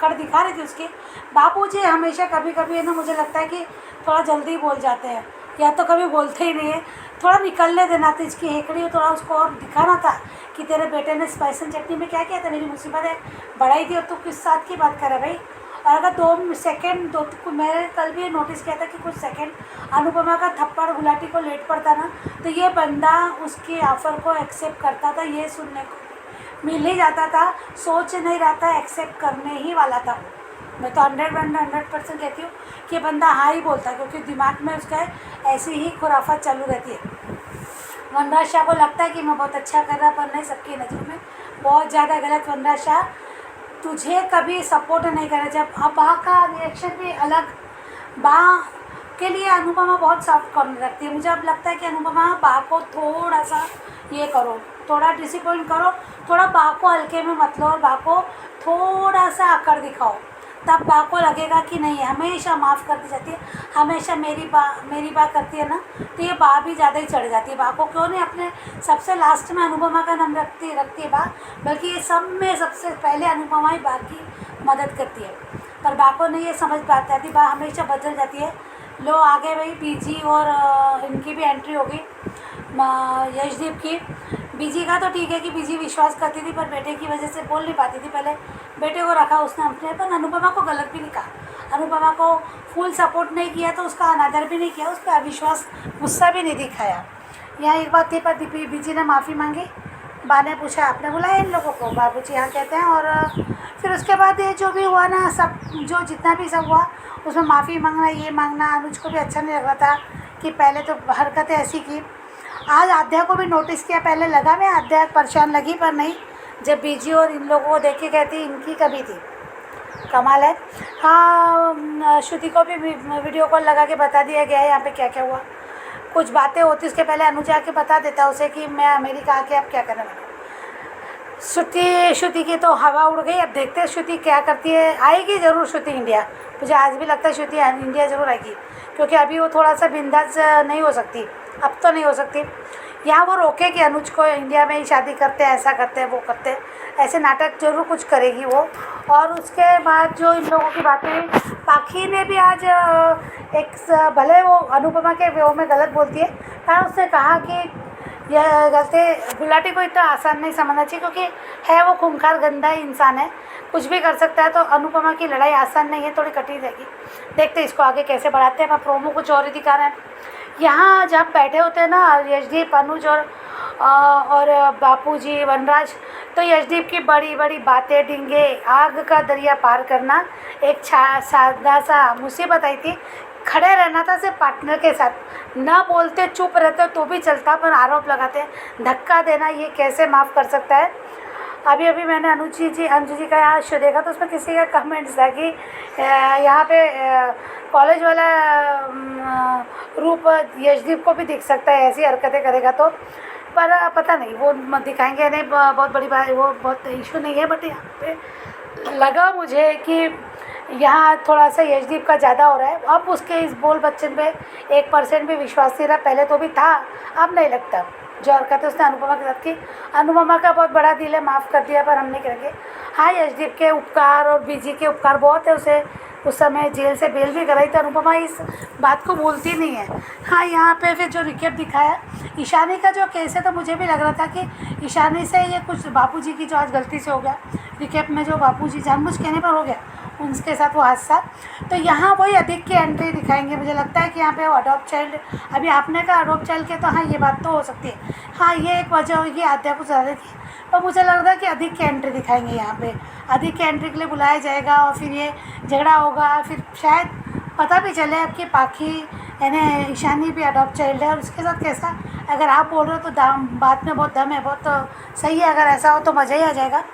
कर दिखा रही थी उसकी। बापूजी हमेशा कभी कभी है ना, मुझे लगता है कि थोड़ा जल्दी बोल जाते हैं या तो कभी बोलते ही नहीं है। थोड़ा निकलने देना था इसकी हेकड़ी, थोड़ा उसको और दिखाना था कि तेरे बेटे ने स्पाइस चटनी में क्या किया था, मेरी मुसीबत है बढ़ाई थी और तू किस साथ की बात कर रहा है भाई। और अगर 2 सेकेंड मैंने कल भी नोटिस किया था कि कुछ सेकेंड अनुपमा का थप्पड़ गुलाटी को लेट पड़ता ना, तो ये बंदा उसके ऑफ़र को एक्सेप्ट करता था, ये सुनने को मिल ही जाता था। सोच नहीं रहा था, एक्सेप्ट करने ही वाला था। मैं तो 100% कहती हूँ कि बंदा हाँ ही बोलता, क्योंकि दिमाग में उसका ऐसी ही खुराफात चालू रहती है। वनराज शाह को लगता है कि मैं बहुत अच्छा कर रहा, पर नहीं, सबकी नज़रों में बहुत ज़्यादा गलत। वनराज शाह तुझे कभी सपोर्ट नहीं करा। जब बा का रिएक्शन भी अलग, बा के लिए अनुपमा बहुत सॉफ्ट कॉर्नर रखती है। मुझे अब लगता है कि अनुपमा बा को थोड़ा सा ये करो, थोड़ा डिसअपॉइंट करो, थोड़ा बा को हल्के में मत लो और बा को थोड़ा सा आकर दिखाओ, तब बा को लगेगा कि नहीं, हमेशा माफ़ करती जाती है, हमेशा मेरी बा करती है ना, तो ये बा भी ज़्यादा ही चढ़ जाती है। बा को क्यों नहीं अपने सबसे लास्ट में अनुपमा का नाम रखती है बा, बल्कि ये सब में सबसे पहले अनुपमा ही बा की मदद करती है। पर बा को नहीं ये समझ पाती आती, बा हमेशा बदल जाती है। लो आ गए भाई बीजी, और इनकी भी एंट्री होगी यशदीप की। बीजी का तो ठीक है कि बीजी विश्वास करती थी, पर बेटे की वजह से बोल नहीं पाती थी। पहले बेटे को रखा उसने अपने, पर अनुपमा को गलत भी नहीं कहा, अनुपमा को फुल सपोर्ट नहीं किया, तो उसका अनादर भी नहीं किया, उस पर अविश्वास गुस्सा भी नहीं दिखाया। यहाँ एक बात थी, पर बीजी ने माफ़ी मांगी। बा ने पूछा आपने बुलाया इन लोगों को, बाबूजी यहाँ कहते हैं। और फिर उसके बाद ये जो भी हुआ ना, सब जो जितना भी सब हुआ उसमें माफ़ी मांगना, ये मांगना अनुज को भी अच्छा नहीं लग रहा था कि पहले तो हरकतें ऐसी की। आज आध्या को भी नोटिस किया, पहले लगा मैं आध्या परेशान लगी, पर नहीं, जब बीजी और इन लोगों को देख के कहती इनकी कभी थी, कमाल है। हाँ, श्रुति को भी वीडियो कॉल लगा के बता दिया गया है यहाँ पे क्या क्या हुआ। कुछ बातें होती उसके पहले अनुज आके बता देता है उसे कि मैं अमेरिका आके अब क्या करने वाला हूँ। श्रुति की तो हवा उड़ गई। अब देखते हैं श्रुति क्या करती है। आएगी ज़रूर श्रुति इंडिया, मुझे आज भी लगता है श्रुति इंडिया ज़रूर आएगी, क्योंकि अभी वो थोड़ा सा बिंदास नहीं हो सकती, अब तो नहीं हो सकती। यहाँ वो रोके कि अनुज को इंडिया में ही शादी करते हैं, ऐसा करते हैं, वो करते हैं, ऐसे नाटक जरूर कुछ करेगी वो। और उसके बाद जो इन लोगों की बातें, पाखी ने भी आज भले वो अनुपमा के वो में गलत बोलती है, पर उसने कहा कि यह गलती गुलाटी को इतना आसान नहीं समझना चाहिए, क्योंकि है वो खूंखार गंदा इंसान है, कुछ भी कर सकता है। तो अनुपमा की लड़ाई आसान नहीं है, थोड़ी कठिन रहेगी। देखते इसको आगे कैसे बढ़ाते हैं। मैं प्रोमो कुछ और ही दिखा रहे हैं। यहाँ जब बैठे होते हैं ना यशदीप, अनुज और बापूजी, वनराज, तो यशदीप की बड़ी बड़ी बातें, डिंगे, आग का दरिया पार करना एक सादा सा मुसीबत आई थी। खड़े रहना था सिर्फ पार्टनर के साथ, ना बोलते चुप रहते तो भी चलता, पर आरोप लगाते धक्का देना, ये कैसे माफ़ कर सकता है। अभी मैंने अंजू जी का यहाँ शो देखा, तो उसमें किसी का कमेंट्स था कि यहाँ पे कॉलेज वाला रूप यशदीप को भी दिख सकता है ऐसी हरकतें करेगा तो, पर पता नहीं वो दिखाएंगे नहीं, बहुत बड़ी बात, वो बहुत इशू नहीं है। बट यहाँ पे लगा मुझे कि यहाँ थोड़ा सा यशदीप का ज़्यादा हो रहा है। अब उसके इस बोल बच्चन पे 1% भी विश्वास नहीं रहा, पहले तो भी था, अब नहीं लगता। जो हरकतें उसने अनुपमा के साथ की, अनुपमा का बहुत बड़ा दिल है, माफ़ कर दिया, पर हम नहीं करेंगे। हाँ, यशदीप के उपकार और बीजी के उपकार बहुत है, उसे उस समय जेल से बेल भी कराई, तो अनुपमा इस बात को भूलती नहीं है। हाँ, यहाँ पे फिर जो रिकेप दिखाया ईशानी का जो केस है, तो मुझे भी लग रहा था कि ईशानी से ये कुछ बापूजी की जो आज गलती से हो गया रिकेप में, जो बापूजी जानबूझ कहने पर हो गया उनके साथ वो हादसा, तो यहाँ वही अधिक की एंट्री दिखाएंगे। मुझे लगता है कि यहाँ पे वो अडॉप्ट चाइल्ड, अभी आपने कहा अडॉप्ट चाइल्ड के, तो हाँ ये बात तो हो सकती है। हाँ, ये एक वजह होगी आद्या को ज़्यादा थी, पर मुझे लग रहा है कि अधिक की एंट्री दिखाएंगे यहाँ पे। अधिक की एंट्री के लिए बुलाया जाएगा और फिर ये झगड़ा होगा, फिर शायद पता भी चले आपकी पाखी यानी ईशानी भी अडॉप्ट चाइल्ड है, और उसके साथ कैसा, अगर आप बोल रहे हो तो बात में बहुत दम है, बहुत सही है। अगर ऐसा हो तो मज़ा ही आ जाएगा।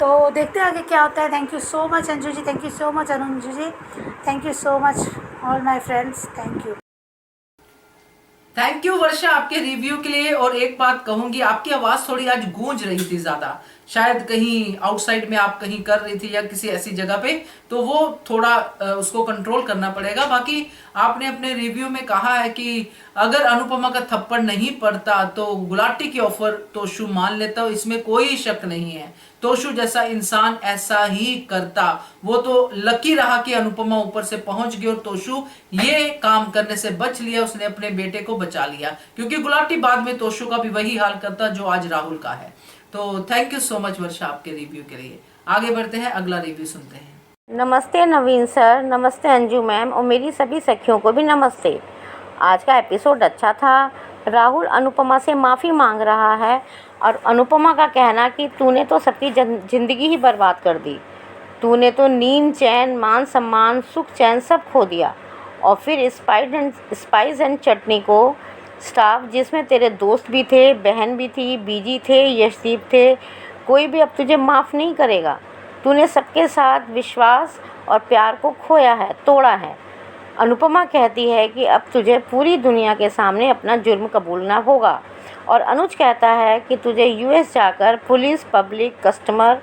तो देखते हैं आगे क्या होता है। Thank you so much Anju ji, thank you so much Anuj ji, thank you so much all my friends, thank you Varsha आपके रिव्यू के लिए। और एक बात कहूंगी, आपकी आवाज थोड़ी आज गूंज रही थी ज्यादा, शायद कहीं आउटसाइड में आप कहीं कर रही थी या किसी ऐसी जगह पे, तो वो थोड़ा उसको कंट्रोल करना पड़ेगा। बाकी आपने अपने रिव्यू में कहा है कि अगर अनुपमा का थप्पड़ नहीं पड़ता तो गुलाटी की ऑफर तोशु मान लेता, इसमें कोई शक नहीं है। तोशु जैसा इंसान ऐसा ही करता, वो तो लकी रहा कि अनुपमा ऊपर से पहुंच गई और तोशु ये काम करने से बच लिया, उसने अपने बेटे को बचा लिया, क्योंकि गुलाटी बाद में तोशु का भी वही हाल करता जो आज राहुल का है। तो थैंक यू सो मच वर्षा आपके रिव्यू के लिए। आगे बढ़ते हैं, अगला रिव्यू सुनते हैं। नमस्ते नवीन सर, नमस्ते अंजू मैम, और मेरी सभी सखियों को भी नमस्ते। आज का एपिसोड अच्छा था। राहुल अनुपमा से माफ़ी मांग रहा है और अनुपमा का कहना कि तूने तो सबकी ज़िंदगी ही बर्बाद कर दी, तूने तो नींद, चैन, मान सम्मान, सुख चैन सब खो दिया। और फिर स्पाइस एंड चटनी को स्टाफ, जिसमें तेरे दोस्त भी थे, बहन भी थी, बीजी थे, यशदीप थे, कोई भी अब तुझे माफ़ नहीं करेगा। तूने सबके साथ विश्वास और प्यार को खोया है, तोड़ा है। अनुपमा कहती है कि अब तुझे पूरी दुनिया के सामने अपना जुर्म कबूलना होगा। और अनुज कहता है कि तुझे यूएस जाकर पुलिस, पब्लिक, कस्टमर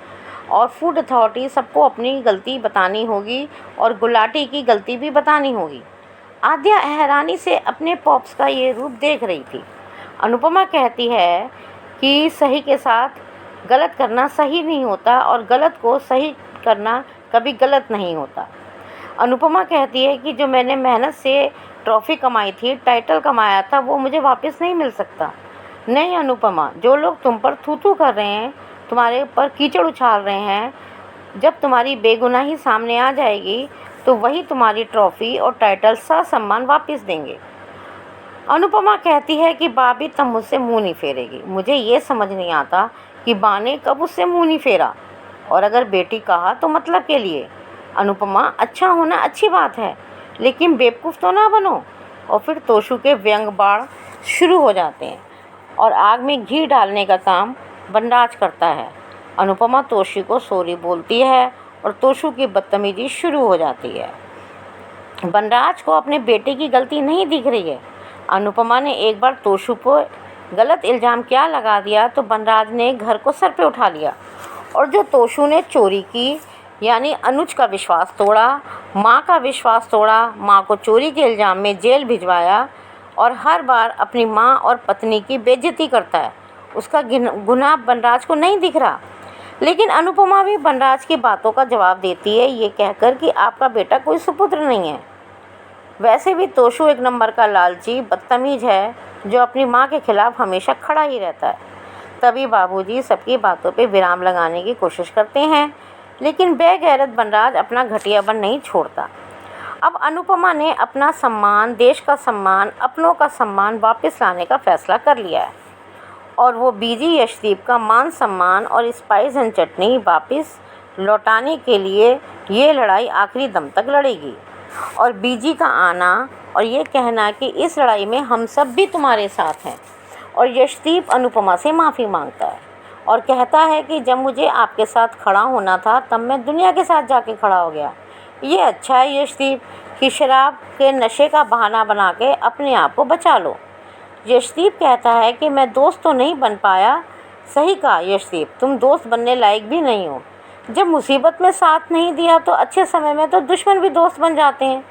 और फूड अथॉरिटी सबको अपनी गलती बतानी होगी और गुलाटी की गलती भी बतानी होगी। आद्या हैरानी से अपने पॉप्स का ये रूप देख रही थी। अनुपमा कहती है कि सही के साथ गलत करना सही नहीं होता और गलत को सही करना कभी गलत नहीं होता। अनुपमा कहती है कि जो मैंने मेहनत से ट्रॉफ़ी कमाई थी, टाइटल कमाया था, वो मुझे वापस नहीं मिल सकता। नहीं अनुपमा, जो लोग तुम पर थू-थू कर रहे हैं, तुम्हारे ऊपर कीचड़ उछाल रहे हैं, जब तुम्हारी बेगुनाही सामने आ जाएगी तो वही तुम्हारी ट्रॉफ़ी और टाइटल ससम्मान वापस देंगे। अनुपमा कहती है कि बाबी तब मुझसे मुँह नहीं फेरेगी। मुझे ये समझ नहीं आता कि बा ने कब उससे मुँह नहीं फेरा, और अगर बेटी कहा तो मतलब के लिए। अनुपमा, अच्छा होना अच्छी बात है, लेकिन बेवकूफ़ तो ना बनो। और फिर तोशु के व्यंग बाण शुरू हो जाते हैं और आग में घी डालने का काम वनराज करता है। अनुपमा तोशु को सॉरी बोलती है और तोशु की बदतमीजी शुरू हो जाती है। वनराज को अपने बेटे की गलती नहीं दिख रही है। अनुपमा ने एक बार तोशु को गलत इल्ज़ाम क्या लगा दिया तो बनराज ने घर को सर पे उठा लिया, और जो तोशु ने चोरी की यानी अनुज का विश्वास तोड़ा, माँ का विश्वास तोड़ा, माँ को चोरी के इल्ज़ाम में जेल भिजवाया और हर बार अपनी माँ और पत्नी की बेइज्जती करता है, उसका गुनाह बनराज को नहीं दिख रहा। लेकिन अनुपमा भी बनराज की बातों का जवाब देती है ये कहकर कि आपका बेटा कोई सुपुत्र नहीं है। वैसे भी तोशु एक नंबर का लालची बदतमीज है जो अपनी माँ के खिलाफ हमेशा खड़ा ही रहता है। तभी बाबूजी सबकी बातों पे विराम लगाने की कोशिश करते हैं, लेकिन बेगैरत बनराज अपना घटियापन नहीं छोड़ता। अब अनुपमा ने अपना सम्मान, देश का सम्मान, अपनों का सम्मान वापस लाने का फैसला कर लिया है और वो बीजी यशदीप का मान सम्मान और स्पाइस एंड चटनी वापस लौटाने के लिए ये लड़ाई आखिरी दम तक लड़ेगी। और बीजी का आना और ये कहना कि इस लड़ाई में हम सब भी तुम्हारे साथ हैं। और यशदीप अनुपमा से माफ़ी मांगता है और कहता है कि जब मुझे आपके साथ खड़ा होना था तब मैं दुनिया के साथ जाके खड़ा हो गया। ये अच्छा है यशदीप कि शराब के नशे का बहाना बना के अपने आप को बचा लो। यशदीप कहता है कि मैं दोस्त तो नहीं बन पाया। सही कहा यशदीप, तुम दोस्त बनने लायक भी नहीं हो। जब मुसीबत में साथ नहीं दिया तो अच्छे समय में तो दुश्मन भी दोस्त बन जाते हैं।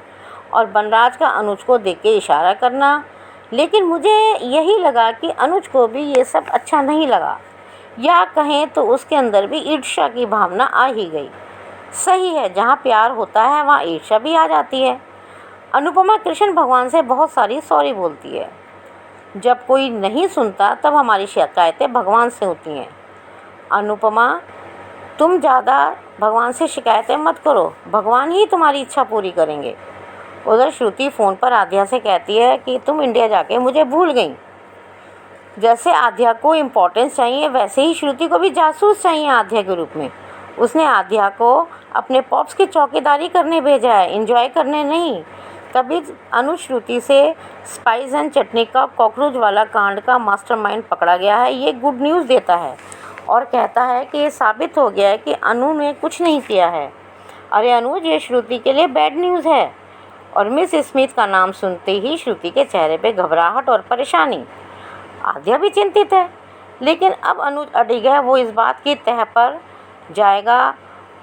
और बनराज का अनुज को देख के इशारा करना, लेकिन मुझे यही लगा कि अनुज को भी ये सब अच्छा नहीं लगा, या कहें तो उसके अंदर भी ईर्ष्या की भावना आ ही गई। सही है, जहाँ प्यार होता है वहाँ ईर्ष्या भी आ जाती है। अनुपमा कृष्ण भगवान से बहुत सारी सॉरी बोलती है। जब कोई नहीं सुनता तब हमारी शिकायतें भगवान से होती हैं। अनुपमा, तुम ज़्यादा भगवान से शिकायतें मत करो, भगवान ही तुम्हारी इच्छा पूरी करेंगे। उधर श्रुति फ़ोन पर आध्या से कहती है कि तुम इंडिया जाके मुझे भूल गई। जैसे आध्या को इम्पोर्टेंस चाहिए वैसे ही श्रुति को भी जासूस चाहिए आध्या के रूप में। उसने आध्या को अपने पॉप्स की चौकीदारी करने भेजा है, एंजॉय करने नहीं। तभी अनुज श्रुति से स्पाइस एंड चटनी का कॉकरोच वाला कांड का मास्टरमाइंड पकड़ा गया है ये गुड न्यूज़ देता है और कहता है कि ये साबित हो गया है कि अनु ने कुछ नहीं किया है। अरे अनुज, ये श्रुति के लिए बैड न्यूज़ है। और मिस स्मिथ का नाम सुनते ही श्रुति के चेहरे पे घबराहट और परेशानी। आध्या भी चिंतित है, लेकिन अब अनुज अडिग है, वो इस बात की तह पर जाएगा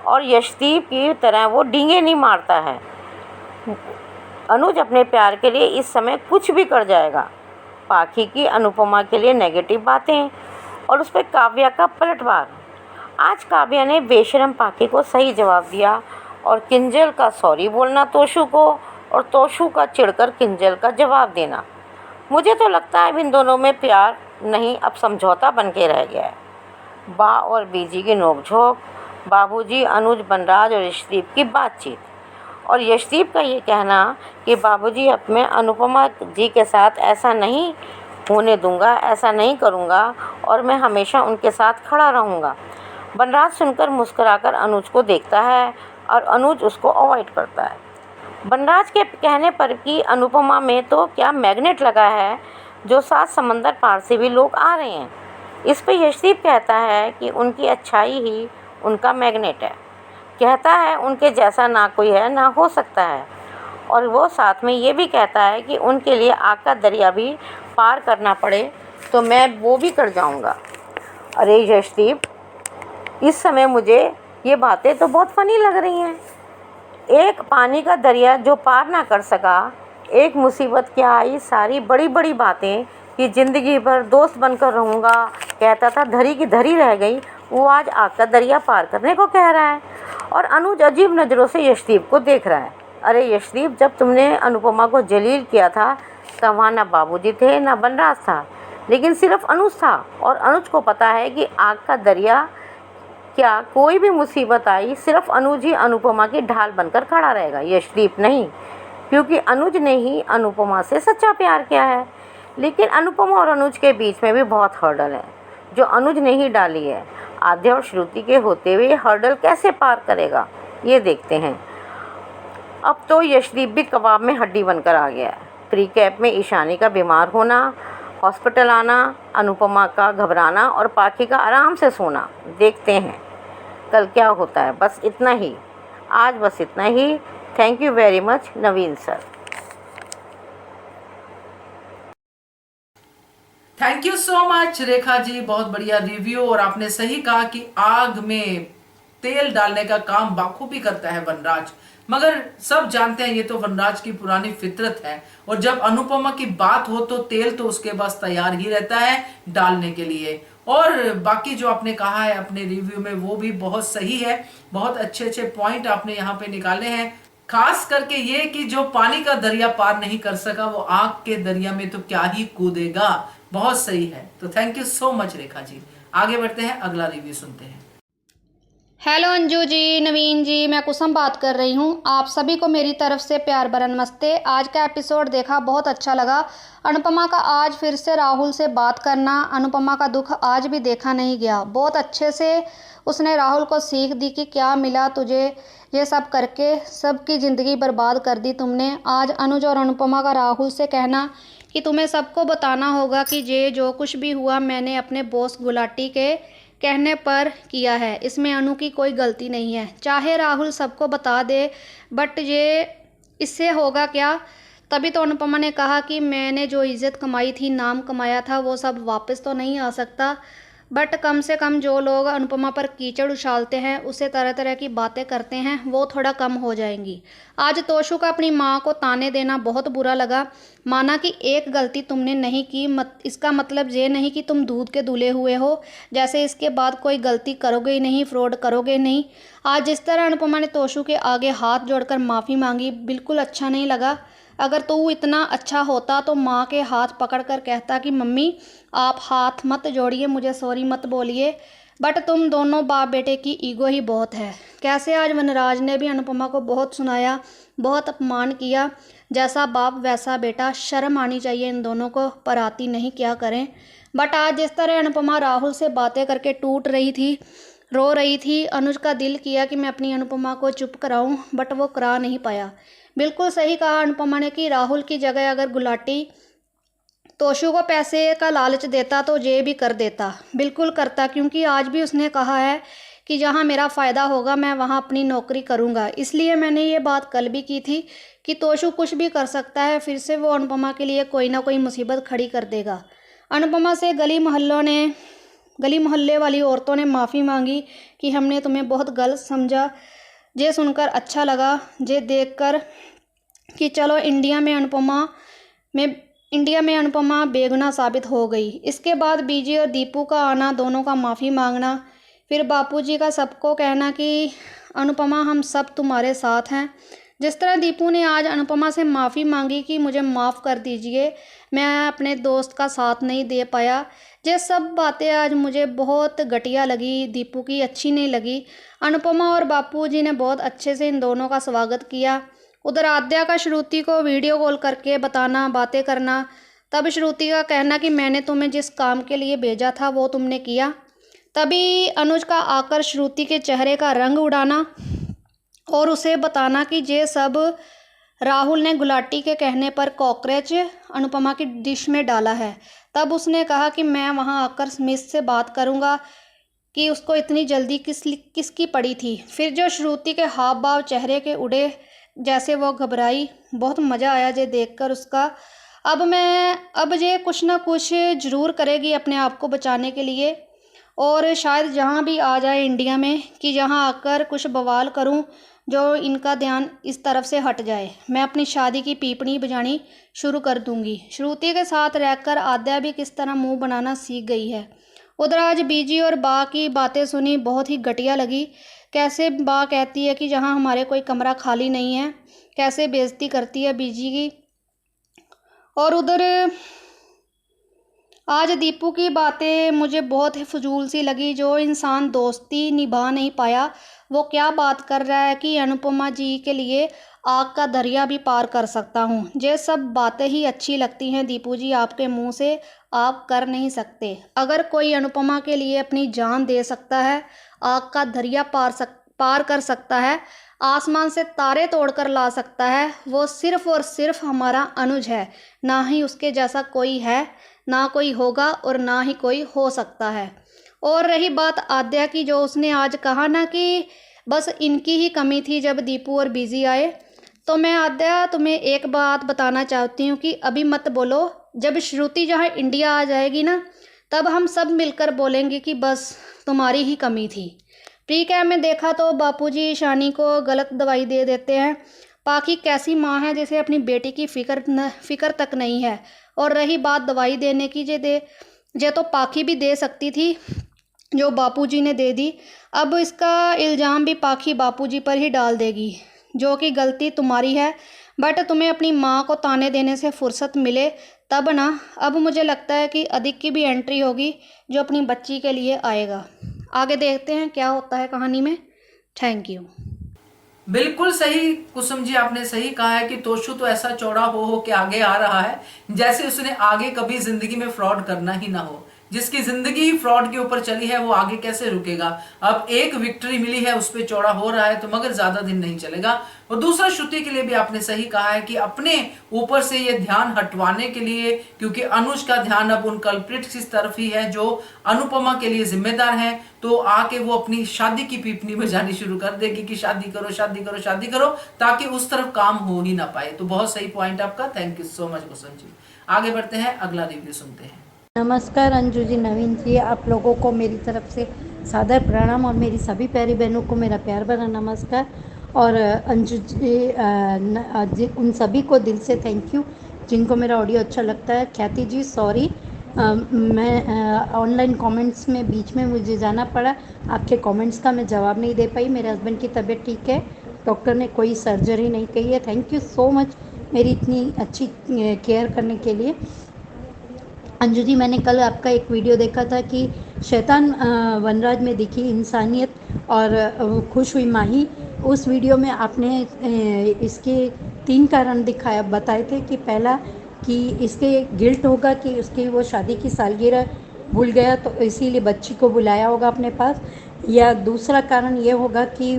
और यशदीप की तरह वो डींगे नहीं मारता है। अनुज अपने प्यार के लिए इस समय कुछ भी कर जाएगा। पाखी की अनुपमा के लिए नेगेटिव बातें और उस पर काव्या का पलटवार। आज काव्या ने बेशरम पाखी को सही जवाब दिया और किंजल का सॉरी बोलना तोशु को और तोशु का चिढ़कर किंजल का जवाब देना। मुझे तो लगता है इन दोनों में प्यार नहीं, अब समझौता बन के रह गया है। बा और बीजी की नोकझोंक, बाबूजी, अनुज, बनराज और यशदीप की बातचीत और यशदीप का ये कहना कि बाबूजी अब मैं अनुपमा जी के साथ ऐसा नहीं होने दूंगा, ऐसा नहीं करूंगा और मैं हमेशा उनके साथ खड़ा रहूंगा। बनराज सुनकर मुस्कुराकर अनुज को देखता है और अनुज उसको अवॉइड करता है। बनराज के कहने पर कि अनुपमा में तो क्या मैग्नेट लगा है जो 7 समंदर पार से भी लोग आ रहे हैं। इस पर यशदीप कहता है कि उनकी अच्छाई ही उनका मैग्नेट है। कहता है उनके जैसा ना कोई है ना हो सकता है, और वो साथ में ये भी कहता है कि उनके लिए आग का दरिया भी पार करना पड़े तो मैं वो भी कर जाऊंगा। अरे यशदीप, इस समय मुझे ये बातें तो बहुत फ़नी लग रही हैं। एक पानी का दरिया जो पार ना कर सका, एक मुसीबत क्या आई, सारी बड़ी बड़ी बातें कि ज़िंदगी भर दोस्त बनकर रहूँगा, कहता था धरी की धरी रह गई, वो आज आग का दरिया पार करने को कह रहा है। और अनुज अजीब नज़रों से यशदीप को देख रहा है। अरे यशदीप, जब तुमने अनुपमा को जलील किया था तब वहाँ ना बाबूजी थे ना बनराज था, लेकिन सिर्फ अनुज था। और अनुज को पता है कि आग का दरिया क्या कोई भी मुसीबत आई सिर्फ अनुज ही अनुपमा की ढाल बनकर खड़ा रहेगा, यशदीप नहीं, क्योंकि अनुज ने ही अनुपमा से सच्चा प्यार किया है। लेकिन अनुपमा और अनुज के बीच में भी बहुत हर्डल है जो अनुज ने ही डाली है। आध्या और श्रुति के होते हुए हर्डल कैसे पार करेगा, ये देखते हैं। अब तो यशदीप भी कबाब में हड्डी बनकर आ गया है। प्री कैप में ईशानी का बीमार होना, हॉस्पिटल आना, अनुपमा का घबराना और पाखी का आराम से सोना। देखते हैं कल क्या होता है। बस इतना ही, आज बस इतना ही। Thank you very much Naveen sir. Thank you so much Rekha ji, बहुत बढ़िया रिव्यू। और आपने सही कहा कि आग में तेल डालने का काम बाखूबी करता है वनराज, मगर सब जानते हैं ये तो वनराज की पुरानी फितरत है। और जब अनुपमा की बात हो तो तेल तो उसके पास तैयार ही रहता है डालने के लिए। और बाकी जो आपने कहा है अपने रिव्यू में वो भी बहुत सही है, बहुत अच्छे अच्छे पॉइंट आपने यहाँ पे निकाले हैं। खास करके ये कि जो पानी का दरिया पार नहीं कर सका वो आग के दरिया में तो क्या ही कूदेगा। बहुत सही है, तो thank you so much Rekha जी। आगे बढ़ते हैं, अगला रिव्यू सुनते हैं। हेलो अंजू जी, नवीन जी, मैं कुसुम बात कर रही हूँ। आप सभी को मेरी तरफ से प्यार भरा नमस्ते। आज का एपिसोड देखा, बहुत अच्छा लगा। अनुपमा का आज फिर से राहुल से बात करना, अनुपमा का दुख आज भी देखा नहीं गया। बहुत अच्छे से उसने राहुल को सीख दी कि क्या मिला तुझे ये सब करके, सबकी ज़िंदगी बर्बाद कर दी तुमने। आज अनुज और अनुपमा का राहुल से कहना कि तुम्हें सबको बताना होगा कि ये जो कुछ भी हुआ मैंने अपने बॉस गुलाटी के कहने पर किया है, इसमें अनु की कोई गलती नहीं है। चाहे राहुल सबको बता दे बट ये इससे होगा क्या। तभी तो अनुपमा ने कहा कि मैंने जो इज़्ज़त कमाई थी, नाम कमाया था, वो सब वापस तो नहीं आ सकता, बट कम से कम जो लोग अनुपमा पर कीचड़ उछालते हैं, उससे तरह तरह की बातें करते हैं, वो थोड़ा कम हो जाएंगी। आज तोशु का अपनी माँ को ताने देना बहुत बुरा लगा। माना कि एक गलती तुमने नहीं की, इसका मतलब ये नहीं कि तुम दूध के दूल्हे हुए हो, जैसे इसके बाद कोई गलती करोगे ही नहीं, फ्रॉड करोगे नहीं। आज जिस तरह अनुपमा ने तोशु के आगे हाथ जोड़कर माफ़ी मांगी, बिल्कुल अच्छा नहीं लगा। अगर तू इतना अच्छा होता तो माँ के हाथ पकड़कर कहता कि मम्मी आप हाथ मत जोड़िए, मुझे सॉरी मत बोलिए, बट तुम दोनों बाप बेटे की ईगो ही बहुत है। कैसे आज वनराज ने भी अनुपमा को बहुत सुनाया, बहुत अपमान किया। जैसा बाप वैसा बेटा, शर्म आनी चाहिए इन दोनों को, पर आती नहीं, क्या करें। बट आज जिस तरह अनुपमा राहुल से बातें करके टूट रही थी, रो रही थी, अनुज का दिल किया कि मैं अपनी अनुपमा को चुप कराऊं, बट वो करा नहीं पाया। बिल्कुल सही कहा अनुपमा ने कि राहुल की जगह अगर गुलाटी तोशु को पैसे का लालच देता तो ये भी कर देता, बिल्कुल करता, क्योंकि आज भी उसने कहा है कि जहाँ मेरा फ़ायदा होगा मैं वहाँ अपनी नौकरी करूँगा। इसलिए मैंने ये बात कल भी की थी कि तोशु कुछ भी कर सकता है, फिर से वो अनुपमा के लिए कोई ना कोई मुसीबत खड़ी कर देगा। अनुपमा से गली मोहल्ले वाली औरतों ने माफ़ी मांगी कि हमने तुम्हें बहुत गलत समझा। ये सुनकर अच्छा लगा, ये देखकर कि चलो इंडिया में अनुपमा बेगुनाह साबित हो गई। इसके बाद बीजी और दीपू का आना, दोनों का माफ़ी मांगना, फिर बापूजी का सबको कहना कि अनुपमा हम सब तुम्हारे साथ हैं। जिस तरह दीपू ने आज अनुपमा से माफ़ी मांगी कि मुझे माफ़ कर दीजिए, मैं अपने दोस्त का साथ नहीं दे पाया, ये सब बातें आज मुझे बहुत घटिया लगी, दीपू की अच्छी नहीं लगी। अनुपमा और बापूजी ने बहुत अच्छे से इन दोनों का स्वागत किया। उधर आद्या का श्रुति को वीडियो कॉल करके बताना, बातें करना, तब श्रुति का कहना कि मैंने तुम्हें जिस काम के लिए भेजा था वो तुमने किया। तभी अनुज का आकर श्रुति के चेहरे का रंग उड़ाना और उसे बताना कि ये सब राहुल ने गुलाटी के कहने पर कॉकरोच अनुपमा की डिश में डाला है। तब उसने कहा कि मैं वहां आकर स्मिथ से बात करूंगा कि उसको इतनी जल्दी किसकी पड़ी थी। फिर जो श्रुति के हाव भाव चेहरे के उड़े, जैसे वो घबराई, बहुत मज़ा आया ये देखकर उसका। अब ये कुछ ना कुछ ज़रूर करेगी अपने आप को बचाने के लिए, और शायद जहाँ भी आ जाए इंडिया में कि यहाँ आकर कुछ बवाल करूँ जो इनका ध्यान इस तरफ से हट जाए। मैं अपनी शादी की पीपनी बजानी शुरू कर दूँगी। श्रुति के साथ रहकर आद्या भी किस तरह मुंह बनाना सीख गई है। उधर आज बीजी और बा की बातें सुनी, बहुत ही घटिया लगी। कैसे बा कहती है कि जहाँ हमारे कोई कमरा खाली नहीं है, कैसे बेइज्जती करती है बीजी की। और उधर आज दीपू की बातें मुझे बहुत ही फजूल सी लगी। जो इंसान दोस्ती निभा नहीं पाया वो क्या बात कर रहा है कि अनुपमा जी के लिए आग का दरिया भी पार कर सकता हूँ। ये सब बातें ही अच्छी लगती हैं दीपू जी आपके मुंह से, आप कर नहीं सकते। अगर कोई अनुपमा के लिए अपनी जान दे सकता है, आग का दरिया पार कर सकता है, आसमान से तारे तोड़कर ला सकता है, वो सिर्फ और सिर्फ हमारा अनुज है। ना ही उसके जैसा कोई है, ना कोई होगा और ना ही कोई हो सकता है। और रही बात आद्या की, जो उसने आज कहा ना कि बस इनकी ही कमी थी जब दीपू और बीजी आए, तो मैं आद्या तुम्हें एक बात बताना चाहती हूँ कि अभी मत बोलो, जब श्रुति जहाँ इंडिया आ जाएगी ना, तब हम सब मिलकर बोलेंगे कि बस तुम्हारी ही कमी थी। प्री कैम में देखा तो बापूजी ईशानी को गलत दवाई दे देते हैं। पाखी कैसी माँ है जिसे अपनी बेटी की फिक्र तक नहीं है। और रही बात दवाई देने की, जे तो पाखी भी दे सकती थी, जो बापूजी ने दे दी। अब इसका इल्ज़ाम भी पाखी बापूजी पर ही डाल देगी, जो कि गलती तुम्हारी है। बट तुम्हें अपनी माँ को ताने देने से फुर्सत मिले तब ना। अब मुझे लगता है कि अधिक की भी एंट्री होगी, जो अपनी बच्ची के लिए आएगा। आगे देखते हैं क्या होता है कहानी में। Thank you. बिल्कुल सही कुसुम जी, आपने सही कहा है कि तोशु तो ऐसा चौड़ा हो के आगे आ रहा है जैसे उसने आगे कभी जिंदगी में फ्रॉड करना ही ना हो। जिसकी जिंदगी ही फ्रॉड के ऊपर चली है वो आगे कैसे रुकेगा। अब एक विक्ट्री मिली है, उस पर चौड़ा हो रहा है, तो मगर ज्यादा दिन नहीं चलेगा। और दूसरा, श्रुति के लिए भी आपने सही कहा है कि अपने ऊपर से ये ध्यान हटवाने के लिए, क्योंकि अनुज का ध्यान अब उन कल्प्रिट्स की तरफ ही है जो अनुपमा के लिए जिम्मेदार है, तो आके वो अपनी शादी की पीपनी बजानी शुरू कर देगी कि शादी करो शादी करो शादी करो, ताकि उस तरफ काम हो ही ना पाए। तो बहुत सही पॉइंट आपका, thank you so much Kusum ji. आगे बढ़ते हैं, अगला रिव्यू सुनते हैं। नमस्कार अंजू जी, नवीन जी, आप लोगों को मेरी तरफ से सादर प्रणाम और मेरी सभी प्यारी बहनों को मेरा प्यार भरा नमस्कार। और अंजू जी उन सभी को दिल से थैंक यू जिनको मेरा ऑडियो अच्छा लगता है। ख्याति जी सॉरी, मैं ऑनलाइन कमेंट्स में बीच में मुझे जाना पड़ा, आपके कमेंट्स का मैं जवाब नहीं दे पाई। मेरे हस्बैंड की तबीयत ठीक है, डॉक्टर ने कोई सर्जरी नहीं कही है। थैंक यू सो मच मेरी इतनी अच्छी केयर करने के लिए। अंजू जी, मैंने कल आपका एक वीडियो देखा था कि शैतान वनराज में दिखी इंसानियत और खुश हुई माही। उस वीडियो में आपने इसके 3 कारण बताए थे कि पहला कि इसके गिल्ट होगा कि उसकी वो शादी की सालगिरह भूल गया तो इसीलिए बच्ची को बुलाया होगा अपने पास, या दूसरा कारण ये होगा कि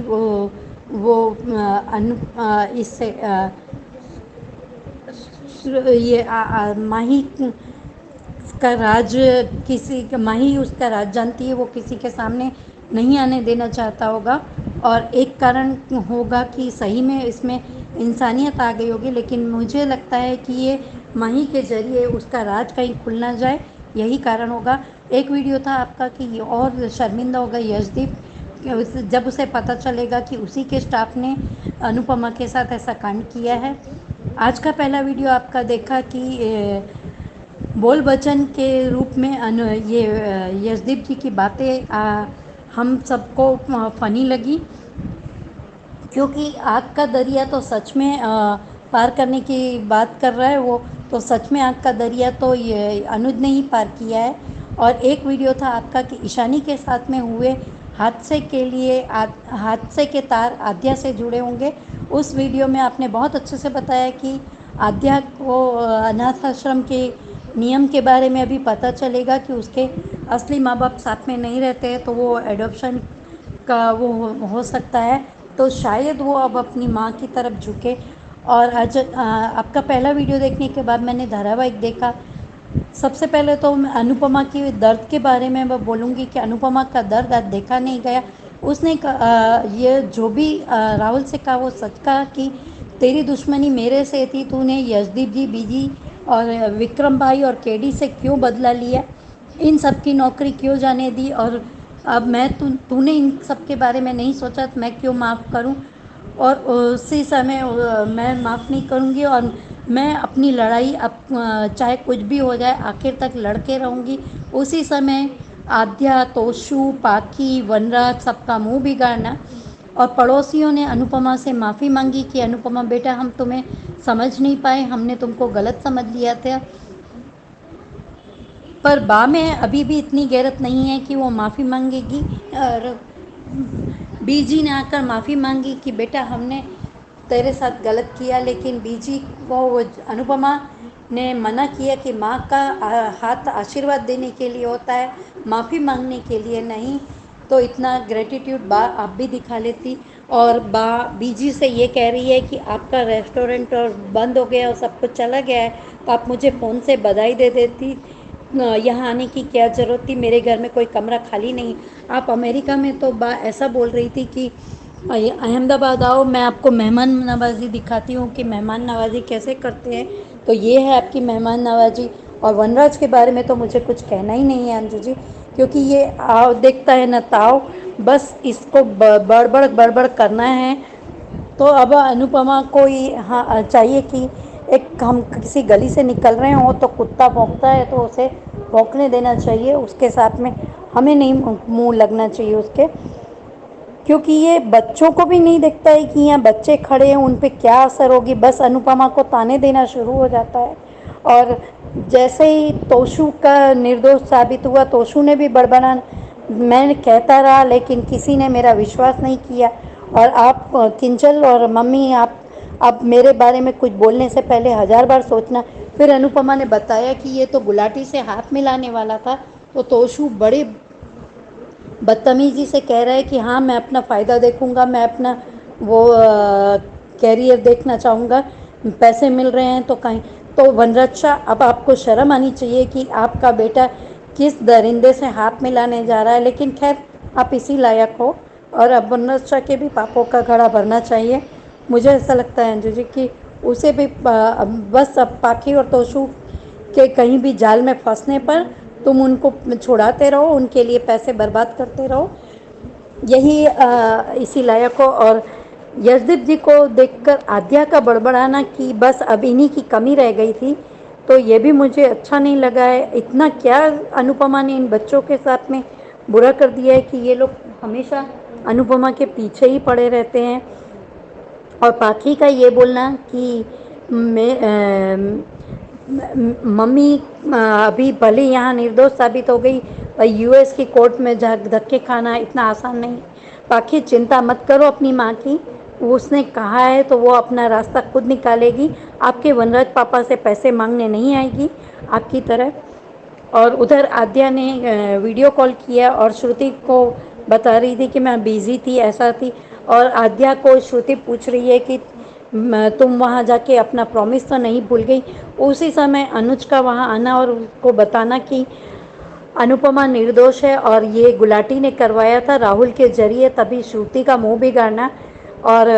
इससे ये माही का राज माही उसका राज जानती है, वो किसी के सामने नहीं आने देना चाहता होगा। और एक कारण होगा कि सही में इसमें इंसानियत आ गई होगी, लेकिन मुझे लगता है कि ये माही के ज़रिए उसका राज कहीं खुल ना जाए, यही कारण होगा। एक वीडियो था आपका कि और शर्मिंदा होगा यशदीप जब उसे पता चलेगा कि उसी के स्टाफ ने अनुपमा के साथ ऐसा कांड किया है। आज का पहला वीडियो आपका देखा कि बोल बचन के रूप में ये यशदीप जी की बातें हम सबको फ़नी लगी, क्योंकि आग का दरिया तो सच में पार करने की बात कर रहा है वो, तो सच में आग का दरिया तो ये अनुज ने ही पार किया है। और एक वीडियो था आपका कि ईशानी के साथ में हुए हादसे के लिए हादसे के तार आद्या से जुड़े होंगे। उस वीडियो में आपने बहुत अच्छे से बताया कि आद्या को अनाथ आश्रम के नियम के बारे में अभी पता चलेगा कि उसके असली माँ बाप साथ में नहीं रहते हैं, तो वो एडॉप्शन का वो हो सकता है, तो शायद वो अब अपनी माँ की तरफ झुके। और आज आपका पहला वीडियो देखने के बाद मैंने धारावाहिक देखा। सबसे पहले तो मैं अनुपमा की दर्द के बारे में मैं बोलूँगी कि अनुपमा का दर्द आज देखा नहीं गया। उसने ये जो भी राहुल से कहा वो सच कहा कि तेरी दुश्मनी मेरे से थी, तूने यशदीप जी, बीजी और विक्रम भाई और केडी से क्यों बदला लिया, इन सब की नौकरी क्यों जाने दी, और अब मैं तूने इन सब के बारे में नहीं सोचा तो मैं क्यों माफ़ करूं। और उसी समय मैं माफ़ नहीं करूंगी और मैं अपनी लड़ाई अब चाहे कुछ भी हो जाए आखिर तक लड़के रहूंगी। उसी समय आद्या, तोशु, पाखी, वनराज सबका मुंह बिगाड़ना। और पड़ोसियों ने अनुपमा से माफ़ी मांगी कि अनुपमा बेटा हम तुम्हें समझ नहीं पाए, हमने तुमको गलत समझ लिया था। पर बा में अभी भी इतनी गैरत नहीं है कि वो माफ़ी मांगेगी। और बीजी ने आकर माफ़ी मांगी कि बेटा हमने तेरे साथ गलत किया, लेकिन बीजी को अनुपमा ने मना किया कि माँ का हाथ आशीर्वाद देने के लिए होता है, माफ़ी मांगने के लिए नहीं। तो इतना ग्रेटिट्यूड बा आप भी दिखा लेती। और बा बीजी से ये कह रही है कि आपका रेस्टोरेंट और बंद हो गया और सब कुछ चला गया है, तो आप मुझे फ़ोन से बधाई दे देती, यहाँ आने की क्या ज़रूरत थी, मेरे घर में कोई कमरा खाली नहीं। आप अमेरिका में तो बा ऐसा बोल रही थी कि अहमदाबाद आओ, मैं आपको मेहमान नवाजी दिखाती हूँ कि मेहमान नवाजी कैसे करते हैं। तो ये है आपकी मेहमान नवाजी। और वनराज के बारे में तो मुझे कुछ कहना ही नहीं है अंजू जी, क्योंकि ये आओ देखता है न ताओ, बस इसको बड़बड़ करना है। तो अब अनुपमा को ही हाँ चाहिए कि एक हम किसी गली से निकल रहे हों तो कुत्ता भौंकता है तो उसे भौंकने देना चाहिए, उसके साथ में हमें नहीं मुंह लगना चाहिए उसके, क्योंकि ये बच्चों को भी नहीं दिखता है कि यहाँ बच्चे खड़े हैं, उन पे क्या असर होगी। बस अनुपमा को ताने देना शुरू हो जाता है। और जैसे ही तोशु का निर्दोष साबित हुआ, तोशु ने भी बड़बड़ा, मैं कहता रहा लेकिन किसी ने मेरा विश्वास नहीं किया। और आप किंजल और मम्मी, आप अब मेरे बारे में कुछ बोलने से पहले 1000 बार सोचना। फिर अनुपमा ने बताया कि ये तो गुलाटी से हाथ मिलाने वाला था, तो तोशु बड़े बदतमीजी से कह रहा है कि हाँ मैं अपना फ़ायदा देखूंगा, मैं अपना वो कैरियर देखना चाहूँगा, पैसे मिल रहे हैं तो कहीं। तो वनराज शाह, अब आपको शर्म आनी चाहिए कि आपका बेटा किस दरिंदे से हाथ मिलाने जा रहा है। लेकिन खैर, आप इसी लायक हो और अब वनराज शाह के भी पापों का घड़ा भरना चाहिए। मुझे ऐसा लगता है अंजू जी कि उसे भी बस अब पाखी और तोशु के कहीं भी जाल में फंसने पर तुम उनको छुड़ाते रहो, उनके लिए पैसे बर्बाद करते रहो, यही इसी लायक हो। और यशदीप जी को देखकर आद्या का बड़बड़ाना कि बस अब इन्हीं की कमी रह गई थी, तो ये भी मुझे अच्छा नहीं लगा है। इतना क्या अनुपमा ने इन बच्चों के साथ में बुरा कर दिया है कि ये लोग हमेशा अनुपमा के पीछे ही पड़े रहते हैं। और पाखी का ये बोलना कि मम्मी अभी भले यहाँ निर्दोष साबित हो गई, पर यूएस की कोर्ट में धक्के खाना इतना आसान नहीं। पाखी, चिंता मत करो अपनी माँ की, उसने कहा है तो वो अपना रास्ता खुद निकालेगी, आपके वनराज पापा से पैसे मांगने नहीं आएगी आपकी तरह। और उधर आद्या ने वीडियो कॉल किया और श्रुति को बता रही थी कि मैं बिज़ी थी, ऐसा थी। और आद्या को श्रुति पूछ रही है कि तुम वहाँ जाके अपना प्रॉमिस तो नहीं भूल गई। उसी समय अनुज का वहाँ आना और उसको बताना कि अनुपमा निर्दोष है और ये गुलाटी ने करवाया था राहुल के जरिए, तभी श्रुति का मुंह बिगाड़ना। और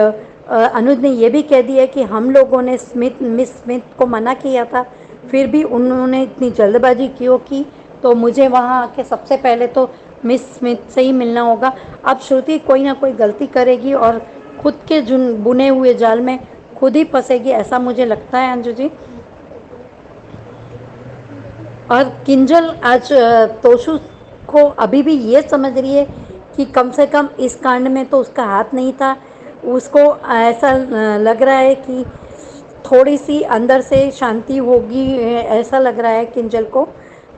अनुज ने ये भी कह दिया कि हम लोगों ने मिस स्मिथ को मना किया था, फिर भी उन्होंने इतनी जल्दबाजी क्यों की। तो मुझे वहाँ आके सबसे पहले तो मिस स्मिथ से ही मिलना होगा। अब श्रुति कोई ना कोई गलती करेगी और खुद के बुने हुए जाल में खुद ही फंसेगी, ऐसा मुझे लगता है अंजू जी। और किंजल आज तोशु को अभी भी ये समझ रही है कि कम से कम इस कांड में तो उसका हाथ नहीं था। उसको ऐसा लग रहा है कि थोड़ी सी अंदर से शांति होगी, ऐसा लग रहा है किंजल को।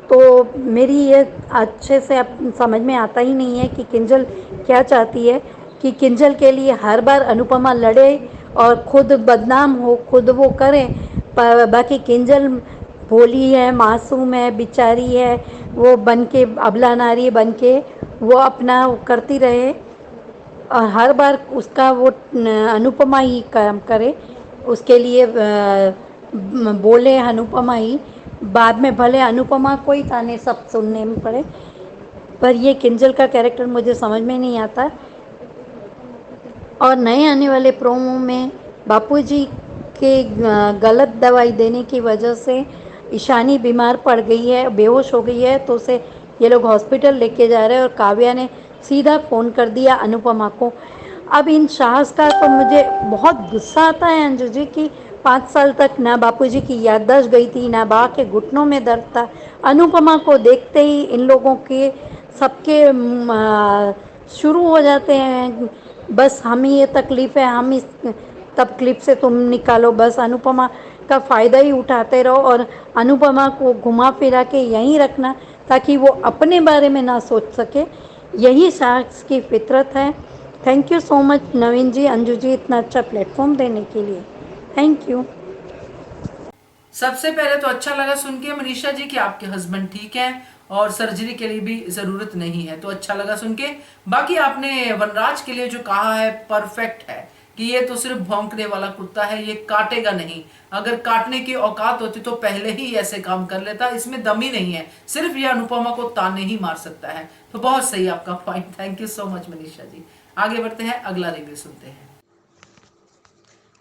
तो मेरी ये अच्छे से अब समझ में आता ही नहीं है कि किंजल क्या चाहती है, कि किंजल के लिए हर बार अनुपमा लड़े और खुद बदनाम हो, खुद वो करे, बाकी किंजल भोली है, मासूम है, बेचारी है, वो बन के अबला नारी बन के वो अपना करती रहे और हर बार उसका वो अनुपमा ही काम करे, उसके लिए बोले अनुपमा ही, बाद में भले अनुपमा को ही ताने सब सुनने में पड़े। पर ये किंजल का कैरेक्टर मुझे समझ में नहीं आता। और नए आने वाले प्रोमो में बापूजी के गलत दवाई देने की वजह से ईशानी बीमार पड़ गई है, बेहोश हो गई है, तो उसे ये लोग हॉस्पिटल लेके जा रहे हैं। और काव्या ने सीधा फ़ोन कर दिया अनुपमा को। अब इन साहस का तो मुझे बहुत गुस्सा आता है अंजू जी कि 5 साल तक ना बापूजी की याददाश्त गई थी, ना बा के घुटनों में दर्द था। अनुपमा को देखते ही इन लोगों के सबके शुरू हो जाते हैं, बस हम ही ये तकलीफ़ है, हम इस तकलीफ़ से तुम निकालो, बस अनुपमा का फ़ायदा ही उठाते रहो और अनुपमा को घुमा फिरा के यहीं रखना ताकि वो अपने बारे में ना सोच सके। यही शख्स की फितरत है। थैंक यू सो मच नवीन जी, अंजू जी, इतना अच्छा प्लेटफॉर्म देने के लिए, थैंक यू। सबसे पहले तो अच्छा लगा सुन के मनीषा जी कि आपके हस्बैंड ठीक हैं और सर्जरी के लिए भी जरूरत नहीं है, तो अच्छा लगा सुन के। बाकी आपने वनराज के लिए जो कहा है परफेक्ट है कि ये तो सिर्फ भौंकने वाला कुत्ता है, ये काटेगा नहीं। अगर काटने की औकात होती तो पहले ही ऐसे काम कर लेता, इसमें दम ही नहीं है, सिर्फ ये अनुपमा को ताने ही मार सकता है। तो बहुत सही आपका point, thank you so much Manisha ji. आगे बढ़ते हैं, अगला रिव्यू सुनते हैं।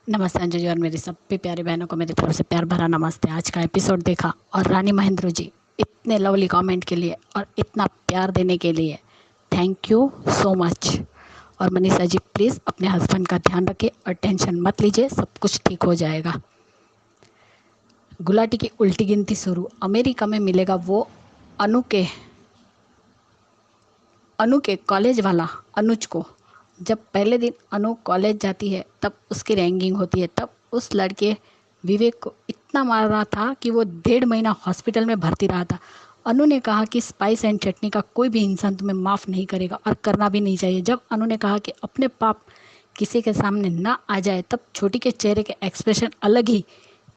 नमस्ते अंजू जी और मेरी सभी प्यारी बहनों को मेरी तरफ से प्यार भरा नमस्ते। आज का एपिसोड देखा और रानी महेंद्र जी इतने लवली कमेंट के लिए और इतना प्यार देने के लिए थैंक यू सो मच। और मनीषा जी प्लीज़ अपने हस्बैंड का ध्यान रखिए और टेंशन मत लीजिए, सब कुछ ठीक हो जाएगा। गुलाटी की उल्टी गिनती शुरू। अमेरिका में मिलेगा वो अनु के कॉलेज वाला अनुज को। जब पहले दिन अनु कॉलेज जाती है तब उसकी रैंकिंग होती है। तब उस लड़के विवेक को इतना मार रहा था कि वो 1.5 महीना हॉस्पिटल में भर्ती रहा था। अनु ने कहा कि स्पाइस एंड चटनी का कोई भी इंसान तुम्हें माफ़ नहीं करेगा और करना भी नहीं चाहिए। जब अनु ने कहा कि अपने पाप किसी के सामने ना आ जाए तब छोटी के चेहरे के एक्सप्रेशन अलग ही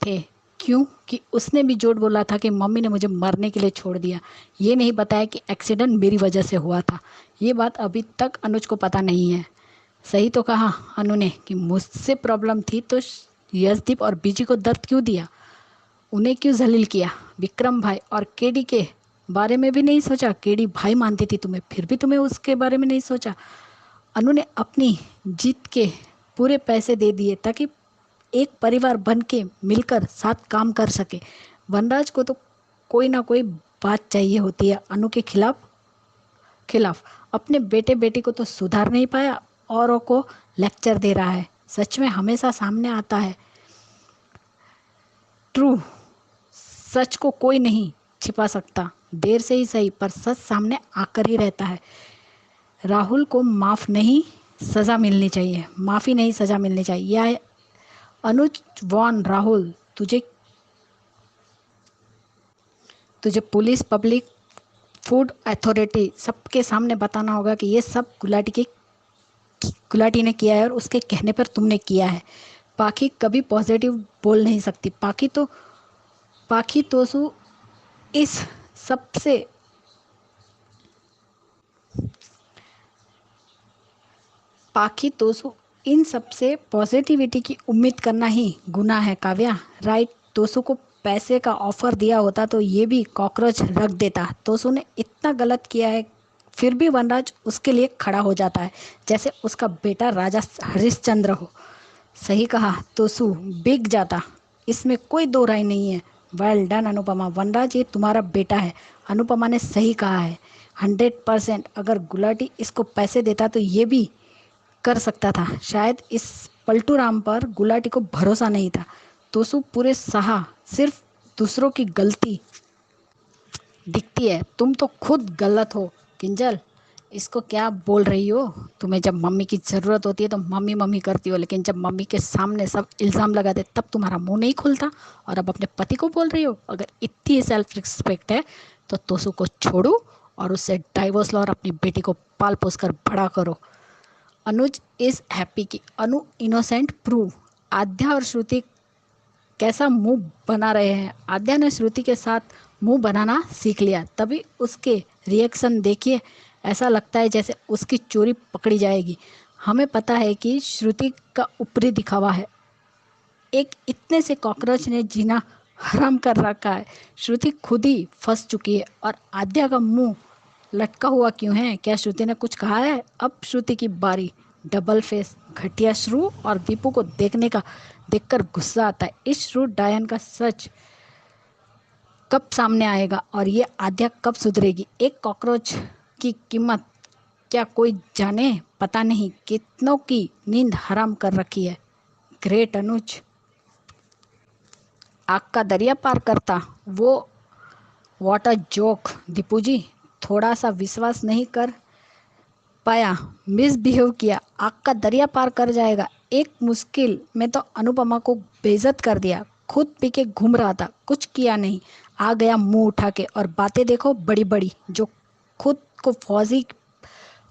थे, क्योंकि उसने भी झूठ बोला था कि मम्मी ने मुझे मरने के लिए छोड़ दिया। ये नहीं बताया कि एक्सीडेंट मेरी वजह से हुआ था। ये बात अभी तक अनुज को पता नहीं है। सही तो कहा अनु ने कि मुझसे प्रॉब्लम थी तो यशदीप और बीजी को दर्द क्यों दिया, उन्हें क्यों जलील किया। विक्रम भाई और केडी के बारे में भी नहीं सोचा। केडी भाई मानती थी तुम्हें, फिर भी तुम्हें उसके बारे में नहीं सोचा। अनु ने अपनी जीत के पूरे पैसे दे दिए ताकि एक परिवार बन के मिलकर साथ काम कर सके। वनराज को तो कोई ना कोई बात चाहिए होती है अनु के खिलाफ। अपने बेटे बेटी को तो सुधार नहीं पाया, औरों को लेक्चर दे रहा है। सच में हमेशा सामने आता है। ट्रू, सच को कोई नहीं छिपा सकता, देर से ही सही पर सच सामने आकर ही रहता है। राहुल को माफ़ी नहीं सज़ा मिलनी चाहिए। यह अनुज वॉन राहुल, तुझे पुलिस, पब्लिक, फूड अथॉरिटी सबके सामने बताना होगा कि ये सब गुलाटी ने किया है और उसके कहने पर तुमने किया है। पाखी कभी पॉजिटिव बोल नहीं सकती। पाखी तोसु इस सबसे इन सबसे पॉजिटिविटी की उम्मीद करना ही गुनाह है। काव्या राइट, तोसु को पैसे का ऑफर दिया होता तो ये भी कॉकरोच रख देता। तोसु ने इतना गलत किया है फिर भी वनराज उसके लिए खड़ा हो जाता है जैसे उसका बेटा राजा हरिश्चंद्र हो। सही कहा तोसु, बिक जाता, इसमें कोई दो राय नहीं है। Well done Anupama. वनराज ये तुम्हारा बेटा है। अनुपमा ने सही कहा है 100%। अगर गुलाटी इसको पैसे देता तो ये भी कर सकता था। शायद इस पलटू राम पर गुलाटी को भरोसा नहीं था। तोसु पूरे सहा, सिर्फ दूसरों की गलती दिखती है, तुम तो खुद गलत हो। किंजल इसको क्या बोल रही हो? तुम्हें जब मम्मी की ज़रूरत होती है तो मम्मी मम्मी करती हो, लेकिन जब मम्मी के सामने सब इल्ज़ाम लगाते तब तुम्हारा मुंह नहीं खुलता और अब अपने पति को बोल रही हो। अगर इतनी सेल्फ रिस्पेक्ट है तो तोसु को छोड़ो और उससे डाइवोर्स लो और अपनी बेटी को पाल पोस कर बड़ा करो। अनुज इज हैप्पी कि अनु इनोसेंट प्रूव। आद्या और श्रुति कैसा मुंह बना रहे हैं। आद्या ने श्रुति के साथ मुंह बनाना सीख लिया, तभी उसके रिएक्शन देखिए, ऐसा लगता है जैसे उसकी चोरी पकड़ी जाएगी। हमें पता है कि श्रुति का ऊपरी दिखावा है, एक इतने से कॉकरोच ने जीना हराम कर रखा है। श्रुति खुद ही फंस चुकी है और आद्या का मुंह लटका हुआ क्यों है? क्या श्रुति ने कुछ कहा है? अब श्रुति की बारी। डबल फेस, घटिया श्रु और दीपू को देखकर गुस्सा आता है। इस श्रु डायन का सच कब सामने आएगा और ये आद्या कब सुधरेगी? एक कॉकरोच की कीमत क्या कोई जाने? पता नहीं कितनों की नींद हराम कर रखी है। ग्रेट अनुज। आग का दरिया पार करता वो, व्हाट अ जोक। दीपू जी थोड़ा सा विश्वास नहीं कर पाया, मिसबिहेव किया, आग का दरिया पार कर जाएगा। एक मुश्किल में तो अनुपमा को बेइज्जत कर दिया, खुद पी के घूम रहा था, कुछ किया नहीं, आ गया मुंह उठा के। और बातें देखो बड़ी बड़ी, जो खुद को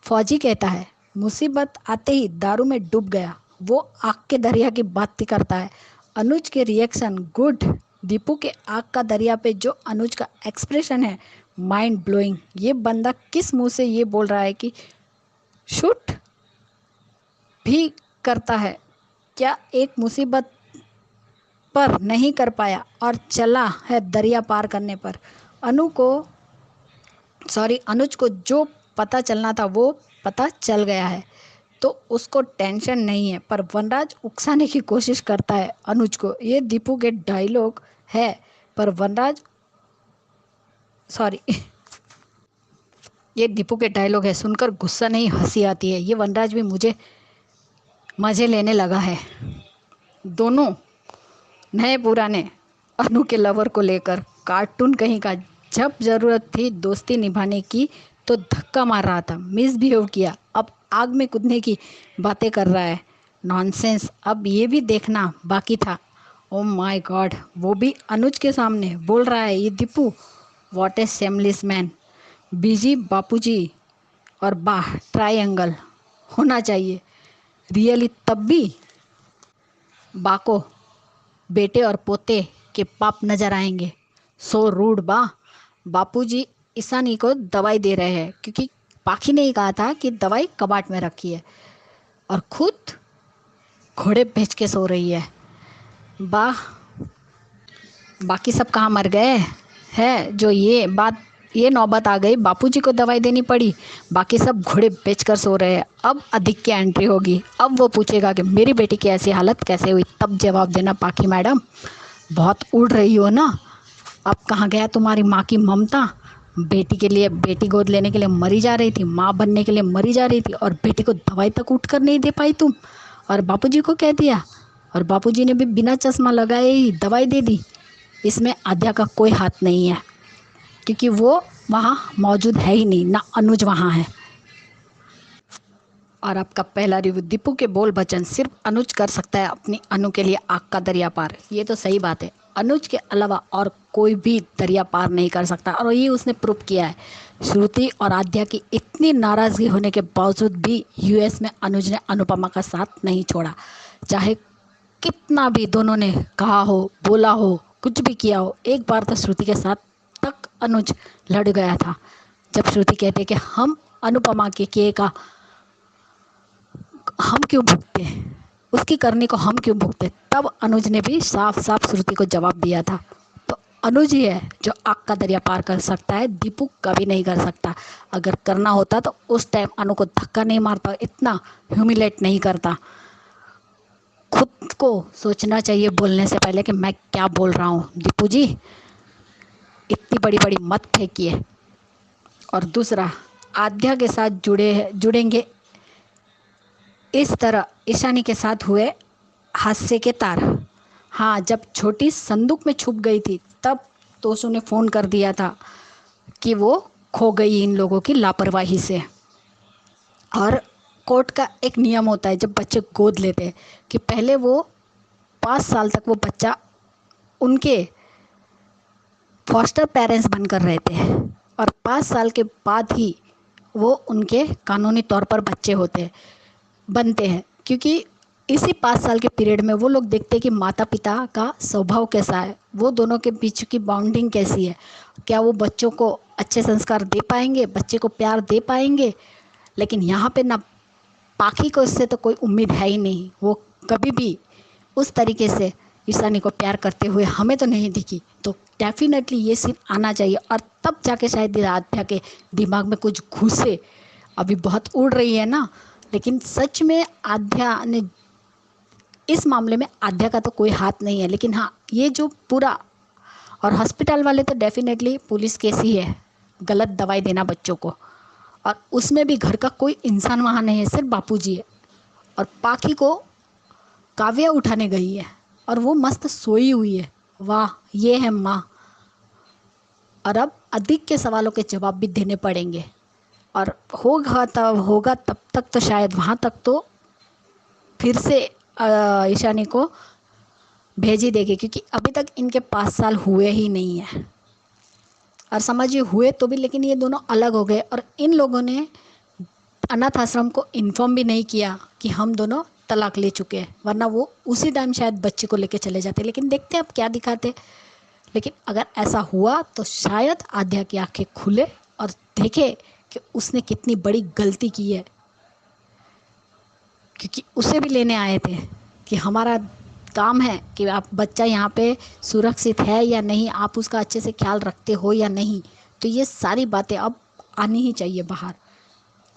फौजी कहता है, मुसीबत आते ही दारू में डूब गया। वो आग के दरिया की बात करता है। अनुज के रिएक्शन गुड। दीपू के आग का दरिया पे जो अनुज का एक्सप्रेशन है, माइंड ब्लोइंग। ये बंदा किस मुंह से ये बोल रहा है कि शूट भी करता है? क्या एक मुसीबत पर नहीं कर पाया और चला है दरिया पार करने पर। अनुज को जो पता चलना था वो पता चल गया है। तो उसको टेंशन नहीं है, पर वनराज उकसाने की कोशिश करता है अनुज को। ये दीपू के डायलॉग है, पर वनराज सॉरी ये दीपू के डायलॉग है, सुनकर गुस्सा नहीं हंसी आती है। ये वनराज भी मुझे मजे लेने लगा है। दोनों नए पुराने अनु के लवर को लेकर कार्टून कहीं का, जब ज़रूरत थी दोस्ती निभाने की तो धक्का मार रहा था, मिसबिहेव किया, अब आग में कूदने की बातें कर रहा है। नॉनसेंस। अब ये भी देखना बाकी था। ओ माय गॉड, वो भी अनुज के सामने बोल रहा है ये Deepu. What a shameless man. Biji Bapuji और बाह ट्रायंगल होना चाहिए रियली, तब भी बा को बेटे और पोते के पाप नजर आएंगे। सो रूड बा। बापूजी ईशानी को दवाई दे रहे हैं क्योंकि पाखी ने ही कहा था कि दवाई कबाट में रखी है, और खुद घोड़े बेच के सो रही है। बा बाकी सब कहाँ मर गए है जो ये नौबत आ गई, बापूजी को दवाई देनी पड़ी, बाकी सब घोड़े बेचकर सो रहे हैं। अब अधिक की एंट्री होगी, अब वो पूछेगा कि मेरी बेटी की ऐसी हालत कैसे हुई, तब जवाब देना पाखी मैडम बहुत उड़ रही हो ना, अब कहाँ गया तुम्हारी माँ की ममता। बेटी के लिए, बेटी गोद लेने के लिए मरी जा रही थी, माँ बनने के लिए मरी जा रही थी, और बेटी को दवाई तक उठ कर नहीं दे पाई तुम, और बापूजी को कह दिया, और बापूजी ने भी बिना चश्मा लगाए ही दवाई दे दी। इसमें आद्या का कोई हाथ नहीं है क्योंकि वो वहाँ मौजूद है ही नहीं, ना अनुज वहाँ है। और आपका पहला रिव्यू, दीपू के बोल वचन सिर्फ अनुज कर सकता है अपनी अनु के लिए आग का दरिया पार। ये तो सही बात है, अनुज के अलावा और कोई भी दरिया पार नहीं कर सकता, और ये उसने प्रूव किया है। श्रुति और आद्या की इतनी नाराज़गी होने के बावजूद भी यूएस में अनुज ने अनुपमा का साथ नहीं छोड़ा। चाहे कितना भी दोनों ने कहा हो, बोला हो, कुछ भी किया हो, एक बार तो श्रुति के साथ तक अनुज लड़ गया था। जब श्रुति कहते कि हम अनुपमा के किए का हम क्यों भुगते, उसकी करने को हम क्यों भुगते, तब अनुज ने भी साफ साफ श्रुति को जवाब दिया था। तो अनुज ही है जो आग का दरिया पार कर सकता है, दीपू कभी नहीं कर सकता। अगर करना होता तो उस टाइम अनु को धक्का नहीं मारता, इतना ह्यूमिलेट नहीं करता। खुद को सोचना चाहिए बोलने से पहले कि मैं क्या बोल रहा हूँ। दीपू जी इतनी बड़ी बड़ी मत फेंकिए। और दूसरा, आद्या के साथ जुड़ेंगे इस तरह ईशानी के साथ हुए हादसे के तार। हाँ, जब छोटी संदूक में छुप गई थी तब तोसू ने फ़ोन कर दिया था कि वो खो गई इन लोगों की लापरवाही से। और कोर्ट का एक नियम होता है जब बच्चे गोद लेते हैं कि पहले वो 5 साल तक वो बच्चा उनके फॉस्टर पेरेंट्स बनकर रहते हैं, और 5 साल के बाद ही वो उनके कानूनी तौर पर बच्चे बनते हैं, क्योंकि इसी 5 साल के पीरियड में वो लोग देखते हैं कि माता पिता का स्वभाव कैसा है, वो दोनों के बीच की बॉन्डिंग कैसी है, क्या वो बच्चों को अच्छे संस्कार दे पाएंगे, बच्चे को प्यार दे पाएंगे। लेकिन यहाँ पे ना पाखी को इससे तो कोई उम्मीद है ही नहीं, वो कभी भी उस तरीके से ईशानी को प्यार करते हुए हमें तो नहीं दिखी। तो डेफिनेटली ये सीन आना चाहिए, और तब जाके शायद आद्या के दिमाग में कुछ घुसे। अभी बहुत उड़ रही है ना, लेकिन सच में आद्या ने, इस मामले में आद्या का तो कोई हाथ नहीं है। लेकिन हाँ, ये जो पूरा, और हॉस्पिटल वाले तो डेफिनेटली पुलिस केस ही है, गलत दवाई देना बच्चों को, और उसमें भी घर का कोई इंसान वहाँ नहीं है, सिर्फ बापूजी है। और पाखी को काव्या उठाने गई है और वो मस्त सोई हुई है। वाह, ये है माँ। और अब अधिक के सवालों के जवाब भी देने पड़ेंगे, और होगा तब तक तो शायद वहाँ तक तो फिर से ईशानी को भेज ही देगी, क्योंकि अभी तक इनके 5 साल हुए ही नहीं है। और समझिए हुए तो भी, लेकिन ये दोनों अलग हो गए, और इन लोगों ने अनाथ आश्रम को इन्फॉर्म भी नहीं किया कि हम दोनों तलाक ले चुके हैं, वरना वो उसी टाइम शायद बच्चे को लेके चले जाते। लेकिन देखते हैं अब क्या दिखाते। लेकिन अगर ऐसा हुआ तो शायद आद्या की आंखें खुले और देखे कि उसने कितनी बड़ी गलती की है, क्योंकि उसे भी लेने आए थे कि हमारा काम है कि आप बच्चा यहाँ पे सुरक्षित है या नहीं, आप उसका अच्छे से ख्याल रखते हो या नहीं। तो ये सारी बातें अब आनी ही चाहिए बाहर,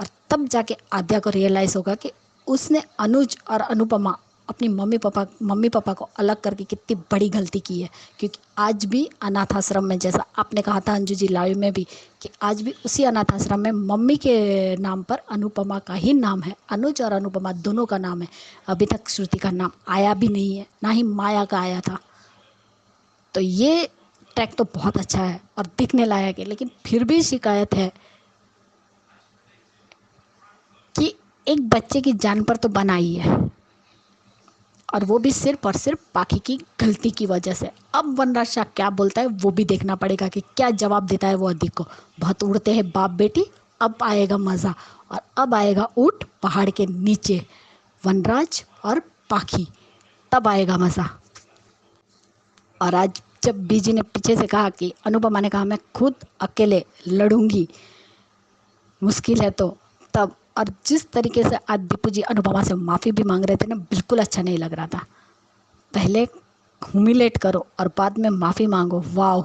और तब जाके आद्या को रियलाइज़ होगा कि उसने अनुज और अनुपमा अपनी मम्मी पापा को अलग करके कितनी बड़ी गलती की है। क्योंकि आज भी अनाथ आश्रम में, जैसा आपने कहा था अंजू जी लाइव में भी, कि आज भी उसी अनाथ आश्रम में मम्मी के नाम पर अनुपमा का ही नाम है। अनुज और अनुपमा दोनों का नाम है। अभी तक श्रुति का नाम आया भी नहीं है, ना ही माया का आया था। तो ये ट्रैक तो बहुत अच्छा है और दिखने लायक है, लेकिन फिर भी शिकायत है कि एक बच्चे की जान पर तो बना ही है, और वो भी सिर्फ और सिर्फ पाखी की गलती की वजह से। अब वनराज शाह क्या बोलता है वो भी देखना पड़ेगा कि क्या जवाब देता है वो अधिक को। बहुत उड़ते हैं बाप बेटी, अब आएगा मज़ा, और अब आएगा ऊँट पहाड़ के नीचे, वनराज और पाखी, तब आएगा मज़ा। और आज जब बीजी ने पीछे से कहा कि अनुपमा ने कहा मैं खुद अकेले लड़ूंगी, मुश्किल है, तो तब, और जिस तरीके से आज दीपू जी अनुपमा से माफ़ी भी मांग रहे थे ना, बिल्कुल अच्छा नहीं लग रहा था। पहले ह्यूमिलेट करो और बाद में माफ़ी मांगो, वाह।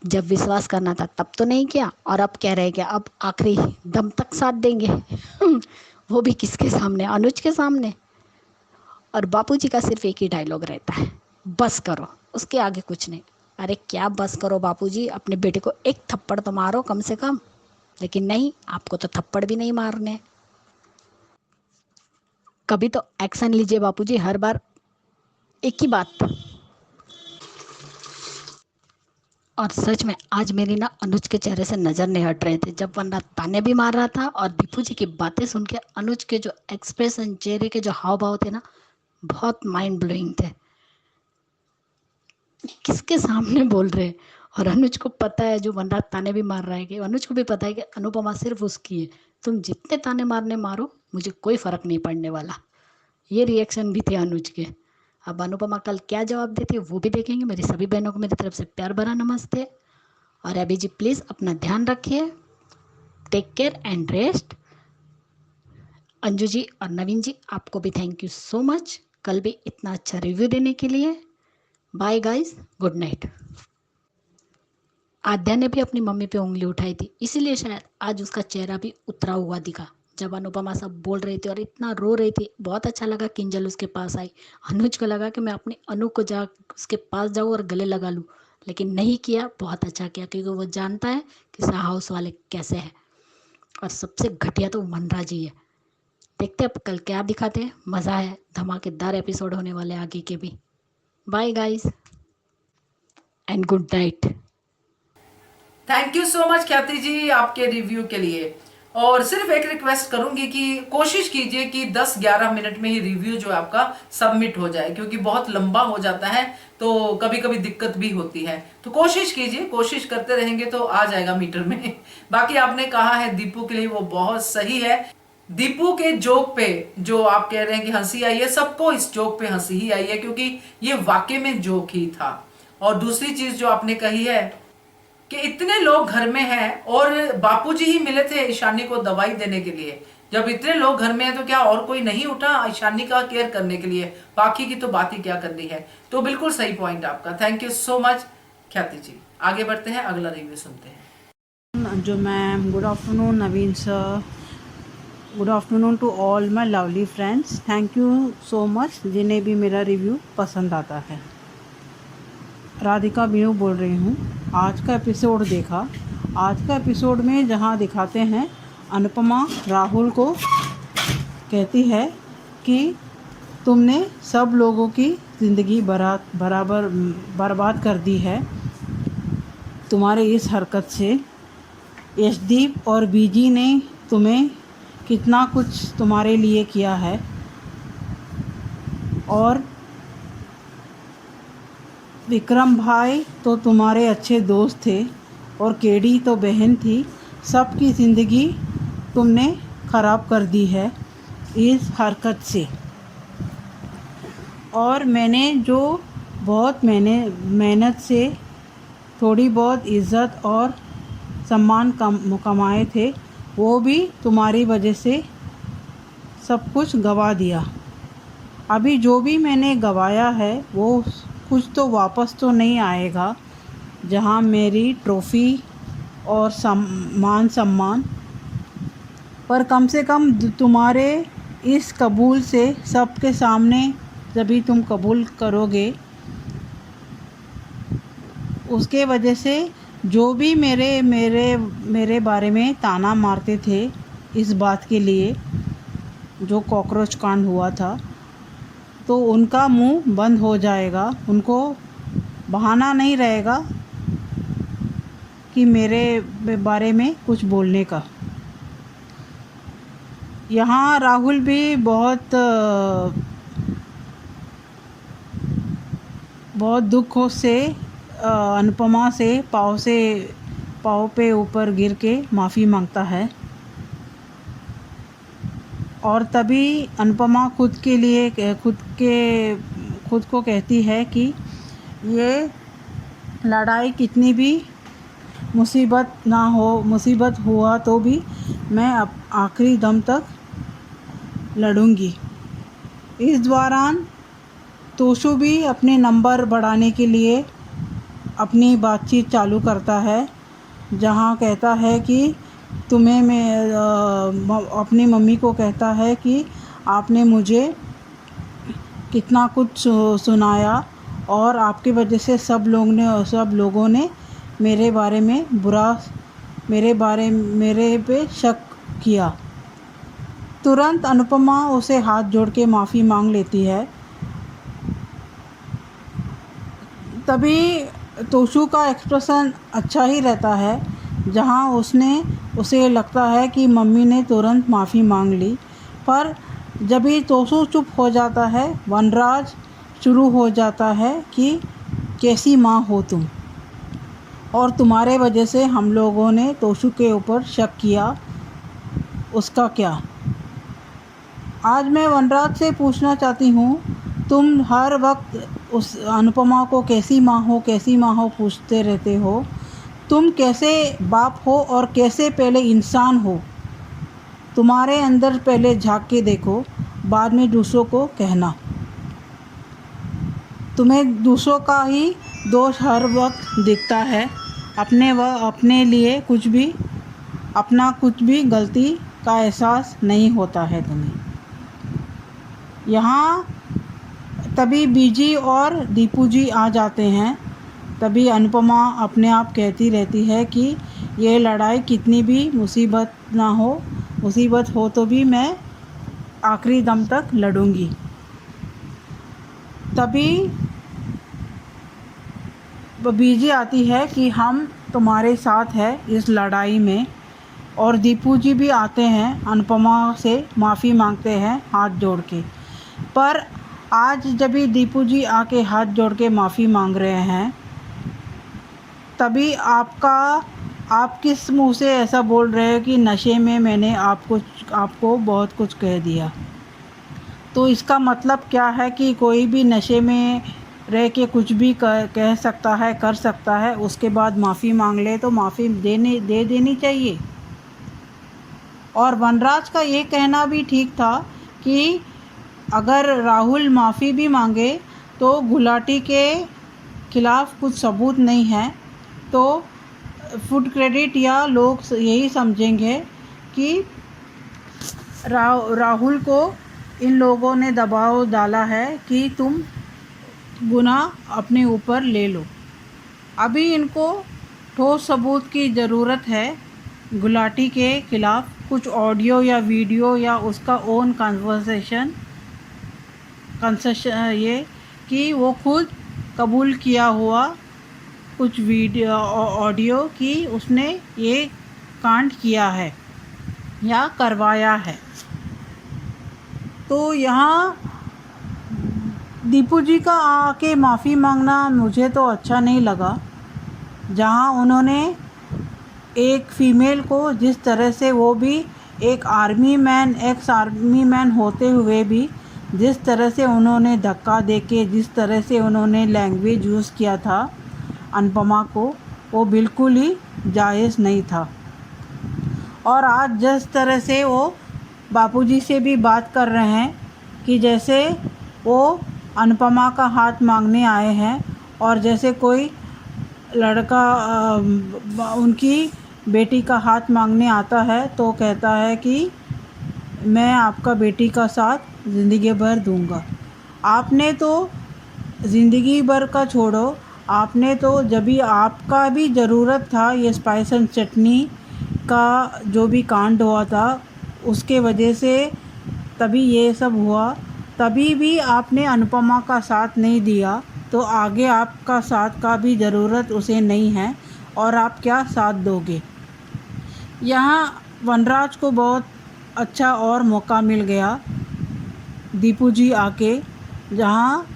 जब विश्वास करना था तब तो नहीं किया, और अब कह रहे कि अब आखिरी दम तक साथ देंगे वो भी किसके सामने? अनुज के सामने। और बापूजी का सिर्फ एक ही डायलॉग रहता है, बस करो, उसके आगे कुछ नहीं। अरे क्या बस करो बापूजी, अपने बेटे को एक थप्पड़ तो मारो कम से कम। लेकिन नहीं, आपको तो थप्पड़ भी नहीं मारने। कभी तो एक्शन लीजिए बापूजी, हर बार एक ही बात। और सच में आज मेरी ना अनुज के चेहरे से नज़र नहीं हट रहे थे। जब वनराज ताने भी मार रहा था और दीपू जी की बातें सुन के अनुज के जो एक्सप्रेशन, चेहरे के जो हाव भाव थे ना, बहुत माइंड ब्लोइंग थे। किसके सामने बोल रहे? और अनुज को पता है, जो वनराज ताने भी मार रहा है, कि अनुज को भी पता है कि अनुपमा सिर्फ उसकी है। तुम जितने ताने मारने मारो, मुझे कोई फ़र्क नहीं पड़ने वाला। ये रिएक्शन भी थे अनुज के। अब अनुपमा कल क्या जवाब देती है वो भी देखेंगे। मेरी सभी बहनों को मेरी तरफ से प्यार भरा नमस्ते। और अभी जी प्लीज़ अपना ध्यान रखिए, take care and rest. Anju ji और नवीन जी, आपको भी थैंक यू सो मच कल भी इतना अच्छा रिव्यू देने के लिए। Bye guys, good night. Aadya ने भी अपनी मम्मी पे उंगली उठाई थी, इसीलिए शायद आज उसका चेहरा भी उतरा हुआ दिखा जब अनुपमा सब बोल रही थी और इतना रो रही थी। बहुत अच्छा लगा किंजल उसके पास आई। अनुज को लगा कि मैं अपनी अनु को जा उसके पास जाऊँ और गले लगा लूँ, लेकिन नहीं किया। बहुत अच्छा किया, क्योंकि वो जानता है कि हाउस वाले कैसे हैं। और सबसे घटिया तो वनराज ही है। देखते अब कल क्या दिखाते हैं। मज़ा है, धमाकेदार एपिसोड होने वाले आगे के भी। Bye guys and good night. Thank you so much Khyati ji आपके रिव्यू के लिए। और सिर्फ एक रिक्वेस्ट करूंगी कि कोशिश कीजिए कि 10-11 मिनट में ही रिव्यू जो आपका सबमिट हो जाए, क्योंकि बहुत लंबा हो जाता है तो कभी कभी दिक्कत भी होती है। तो कोशिश कीजिए, कोशिश करते रहेंगे तो आ जाएगा मीटर में। बाकी आपने कहा है दीपू के लिए, वो बहुत सही है। दीपू के जोक पे जो आप कह रहे हैं कि हंसी आई है, सबको इस जोक पे हंसी ही आई है, क्योंकि ये वाकई में जोक ही था। और दूसरी चीज जो आपने कही है कि इतने लोग घर में हैं और बापूजी ही मिले थे ईशानी को दवाई देने के लिए। जब इतने लोग घर में हैं तो क्या और कोई नहीं उठा ईशानी का केयर करने के लिए? बाकी की तो बात ही क्या करनी है। तो बिल्कुल सही पॉइंट आपका। Thank you so much Khyati जी। आगे बढ़ते हैं, अगला रिव्यू सुनते हैं। Anju ma'am, good afternoon. Naveen sir, good afternoon to all my lovely friends. Thank you so much जिन्हें भी मेरा रिव्यू पसंद आता है। राधिका मीनू बोल रही हूँ। आज का एपिसोड देखा। आज का एपिसोड में जहाँ दिखाते हैं अनुपमा राहुल को कहती है कि तुमने सब लोगों की ज़िंदगी बराबर बर्बाद कर दी है तुम्हारे इस हरकत से। यशदीप और बीजी ने तुम्हें कितना कुछ तुम्हारे लिए किया है, और विक्रम भाई तो तुम्हारे अच्छे दोस्त थे और केडी तो बहन थी। सबकी ज़िंदगी तुमने ख़राब कर दी है इस हरकत से। और मैंने जो बहुत मेहनत से थोड़ी बहुत इज़्ज़त और सम्मान कमाए थे, वो भी तुम्हारी वजह से सब कुछ गंवा दिया। अभी जो भी मैंने गंवाया है वो कुछ तो वापस तो नहीं आएगा, जहाँ मेरी ट्रॉफ़ी और मान सम्मान, पर कम से कम तुम्हारे इस कबूल से सबके सामने जब भी तुम कबूल करोगे, उसके वजह से जो भी मेरे मेरे मेरे बारे में ताना मारते थे इस बात के लिए, जो कॉकरोच कांड हुआ था, तो उनका मुंह बंद हो जाएगा। उनको बहाना नहीं रहेगा कि मेरे बारे में कुछ बोलने का। यहाँ राहुल भी बहुत दुख से अनुपमा से पाँव पे ऊपर गिर के माफ़ी मांगता है। और तभी अनुपमा खुद को कहती है कि ये लड़ाई कितनी भी मुसीबत हुआ तो भी मैं अब आखिरी दम तक लड़ूंगी। इस दौरान तोशु भी अपने नंबर बढ़ाने के लिए अपनी बातचीत चालू करता है, जहाँ कहता है कि अपनी मम्मी को कहता है कि आपने मुझे कितना कुछ सुनाया और आपकी वजह से सब लोगों ने मेरे पे शक किया। तुरंत अनुपमा उसे हाथ जोड़ के माफ़ी मांग लेती है। तभी तोशु का एक्सप्रेशन अच्छा ही रहता है, जहाँ उसे लगता है कि मम्मी ने तुरंत माफ़ी मांग ली। पर जब ही तोशु चुप हो जाता है, वनराज शुरू हो जाता है कि कैसी माँ हो तुम, और तुम्हारे वजह से हम लोगों ने तोशु के ऊपर शक किया, उसका क्या। आज मैं वनराज से पूछना चाहती हूँ, तुम हर वक्त उस अनुपमा को कैसी माँ हो पूछते रहते हो। तुम कैसे बाप हो और कैसे पहले इंसान हो। तुम्हारे अंदर पहले झांक के देखो, बाद में दूसरों को कहना। तुम्हें दूसरों का ही दोष हर वक्त दिखता है, अपने लिए कुछ भी गलती का एहसास नहीं होता है तुम्हें। यहाँ तभी बीजी और दीपू जी आ जाते हैं। तभी अनुपमा अपने आप कहती रहती है कि ये लड़ाई कितनी भी मुसीबत हो तो भी मैं आखिरी दम तक लड़ूंगी। तभी बीजी आती है कि हम तुम्हारे साथ है इस लड़ाई में, और दीपू जी भी आते हैं, अनुपमा से माफ़ी मांगते हैं हाथ जोड़ के। पर आज जब भी दीपू जी आके हाथ जोड़ के माफ़ी मांग रहे हैं, तभी आप किस मुंह से ऐसा बोल रहे हो कि नशे में मैंने आपको बहुत कुछ कह दिया। तो इसका मतलब क्या है कि कोई भी नशे में रह के कुछ भी कह सकता है, कर सकता है, उसके बाद माफ़ी मांग ले तो माफ़ी दे देनी चाहिए। और वनराज का ये कहना भी ठीक था कि अगर राहुल माफ़ी भी मांगे तो गुलाटी के खिलाफ़ कुछ सबूत नहीं है, तो फुड क्रेडिट या लोग यही समझेंगे कि राहुल को इन लोगों ने दबाव डाला है कि तुम गुनाह अपने ऊपर ले लो। अभी इनको ठोस सबूत की ज़रूरत है गुलाटी के ख़िलाफ़। कुछ ऑडियो या वीडियो या उसका ओन कन्वर्सेशन ये कि वो खुद कबूल किया हुआ कुछ वीडियो ऑडियो कि उसने ये कांड किया है या करवाया है। तो यहाँ दीपू जी का आके माफ़ी मांगना मुझे तो अच्छा नहीं लगा, जहाँ उन्होंने एक फ़ीमेल को जिस तरह से, वो भी एक एक्स आर्मी मैन होते हुए भी जिस तरह से उन्होंने धक्का देके जिस तरह से उन्होंने लैंग्वेज यूज़ किया था अनुपमा को, वो बिल्कुल ही जायज़ नहीं था। और आज जिस तरह से वो बापूजी से भी बात कर रहे हैं कि जैसे वो अनुपमा का हाथ मांगने आए हैं, और जैसे कोई लड़का उनकी बेटी का हाथ मांगने आता है तो कहता है कि मैं आपका बेटी का साथ ज़िंदगी भर दूंगा। आपने तो ज़िंदगी भर का छोड़ो, आपने तो जब भी आपका भी ज़रूरत था ये स्पाइस एंड चटनी का जो भी कांड हुआ था उसके वजह से तभी ये सब हुआ, तभी भी आपने अनुपमा का साथ नहीं दिया, तो आगे आपका साथ का भी ज़रूरत उसे नहीं है और आप क्या साथ दोगे। यहाँ वनराज को बहुत अच्छा और मौका मिल गया दीपू जी आके, जहाँ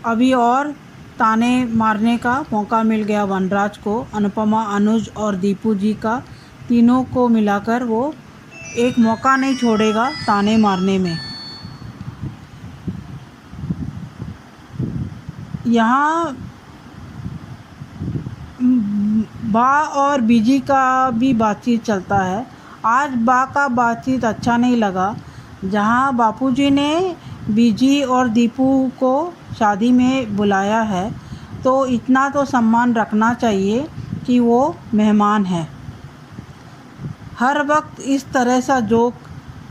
अभी और ताने मारने का मौका मिल गया वनराज को। अनुपमा, अनुज और दीपू जी का तीनों को मिलाकर वो एक मौका नहीं छोड़ेगा ताने मारने में। यहाँ बा और बीजी का भी बातचीत चलता है। आज बा का बातचीत अच्छा नहीं लगा, जहाँ बापूजी ने बीजी और दीपू को शादी में बुलाया है तो इतना तो सम्मान रखना चाहिए कि वो मेहमान है। हर वक्त इस तरह सा जोक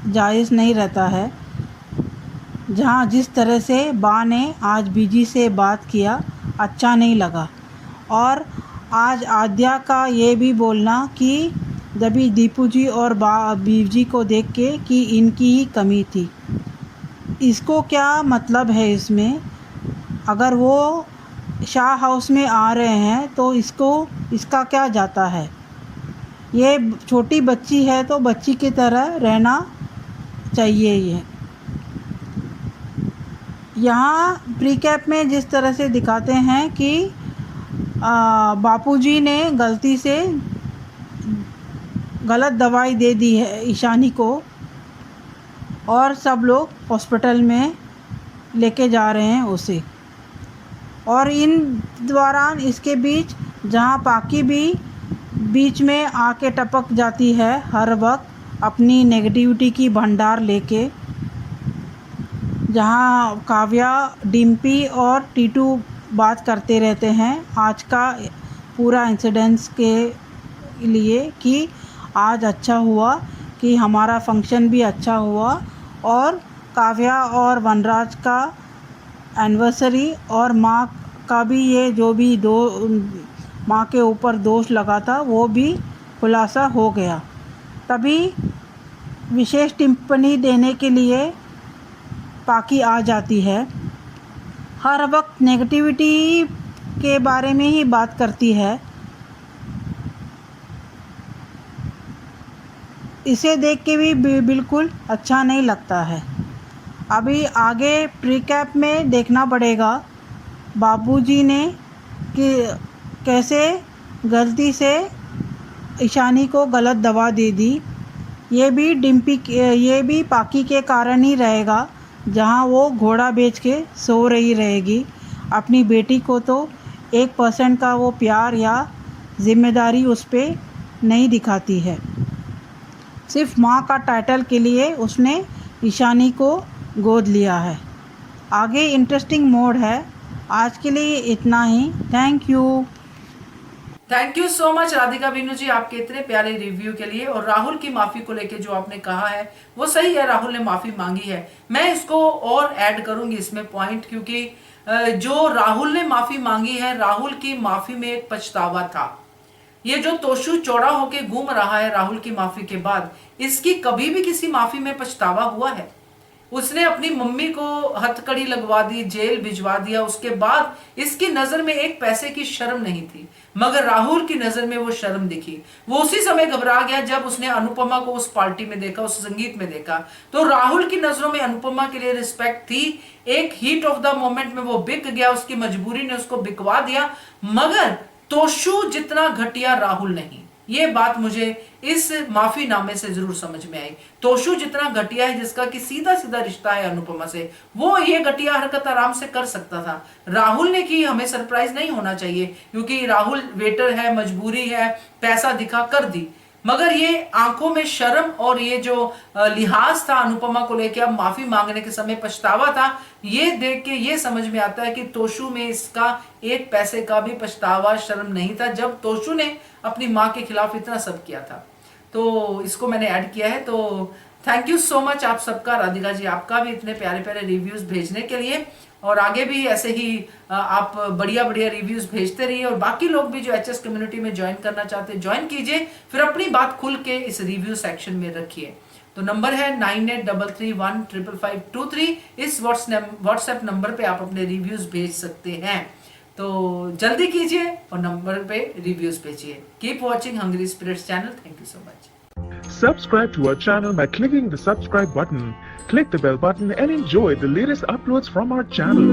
जायज़ नहीं रहता है। जहाँ जिस तरह से बा ने आज बीजी से बात किया अच्छा नहीं लगा, और आज आद्या का ये भी बोलना कि जब भी दीपू जी और बीजी को देख के कि इनकी ही कमी थी। इसको क्या मतलब है इसमें? अगर वो शाह हाउस में आ रहे हैं तो इसका क्या जाता है? ये छोटी बच्ची है तो बच्ची की तरह रहना चाहिए। ये यहाँ प्रीकैप में जिस तरह से दिखाते हैं कि बापूजी ने गलती से गलत दवाई दे दी है ईशानी को, और सब लोग हॉस्पिटल में लेके जा रहे हैं उसे। और इन दौरान इसके बीच जहाँ पाकी भी बीच में आके टपक जाती है हर वक्त अपनी नेगेटिविटी की भंडार लेके, जहाँ काव्या, डिम्पी और टीटू बात करते रहते हैं आज का पूरा इंसिडेंस के लिए कि आज अच्छा हुआ कि हमारा फंक्शन भी अच्छा हुआ, और काव्या और वनराज का एनिवर्सरी और माँ का भी ये जो भी माँ के ऊपर दोष लगा था वो भी खुलासा हो गया। तभी विशेष टिप्पणी देने के लिए पाकी आ जाती है। हर वक्त नेगेटिविटी के बारे में ही बात करती है। इसे देख के भी बिल्कुल अच्छा नहीं लगता है। अभी आगे प्रीकैप में देखना पड़ेगा बाबूजी ने कि कैसे गलती से ईशानी को गलत दवा दे दी। ये भी पाकी के कारण ही रहेगा, जहाँ वो घोड़ा बेच के सो रही रहेगी। अपनी बेटी को तो 1% का वो प्यार या ज़िम्मेदारी उस पर नहीं दिखाती है। सिर्फ माँ का टाइटल के लिए उसने ईशानी को गोद लिया है। आगे इंटरेस्टिंग मोड है। आज के लिए इतना ही। Thank you so much Radhika Binu ji आपके इतने प्यारे रिव्यू के लिए। और राहुल की माफी को लेके जो आपने कहा है वो सही है, राहुल ने माफी मांगी है। मैं इसको और ऐड करूंगी इसमें पॉइंट, क्योंकि जो राहुल ने माफी मांगी है, राहुल की माफी में एक पछतावा था। ये जो तोशु चौड़ा होके घूम रहा है राहुल की माफी के बाद, इसकी कभी भी किसी माफी में पछतावा हुआ है? उसने अपनी मम्मी को हथकड़ी लगवा दी, जेल भिजवा दिया, उसके बाद इसकी नजर में एक पैसे की शर्म नहीं थी, मगर राहुल की नजर में वो शर्म दिखी। वो उसी समय घबरा गया जब उसने अनुपमा को उस पार्टी में देखा, उस संगीत में देखा। तो राहुल की नजरों में अनुपमा के लिए रिस्पेक्ट थी। एक हीट ऑफ द मोमेंट में वो बिक गया, उसकी मजबूरी ने उसको बिकवा दिया। मगर तोशु जितना घटिया राहुल नहीं, ये बात मुझे इस माफीनामे से जरूर समझ में आई। तोशु जितना घटिया है, जिसका कि सीधा सीधा रिश्ता है अनुपमा से, वो ये घटिया हरकत आराम से कर सकता था। राहुल ने की, हमें सरप्राइज नहीं होना चाहिए, क्योंकि राहुल वेटर है, मजबूरी है, पैसा दिखा कर दी। मगर ये आंखों में शर्म और ये जो लिहाज था अनुपमा को लेकर, अब माफी मांगने के समय पछतावा था, ये देख के ये समझ में आता है कि तोशु में इसका एक पैसे का भी पछतावा, शर्म नहीं था, जब तोशु ने अपनी माँ के खिलाफ इतना सब किया था। तो इसको मैंने ऐड किया है। तो थैंक यू सो मच आप सबका, राधिका जी आपका भी इतने प्यारे प्यारे रिव्यूज भेजने के लिए, और आगे भी ऐसे ही आप बढ़िया बढ़िया रिव्यूज भेजते रहिए। और बाकी लोग भी जो एचएस कम्युनिटी में ज्वाइन करना चाहते हैं ज्वाइन कीजिए, फिर अपनी बात खुल के इस रिव्यू सेक्शन में रखिए। तो नंबर है 9833155523। इस व्हाट्सएप नंबर पे आप अपने रिव्यूज भेज सकते हैं, तो जल्दी कीजिए और नंबर पे रिव्यूज भेजिए। Keep watching hungry spirits channel. Thank you so much. Subscribe to our channel by clicking the subscribe button. Click the bell button and enjoy the latest uploads from our channel.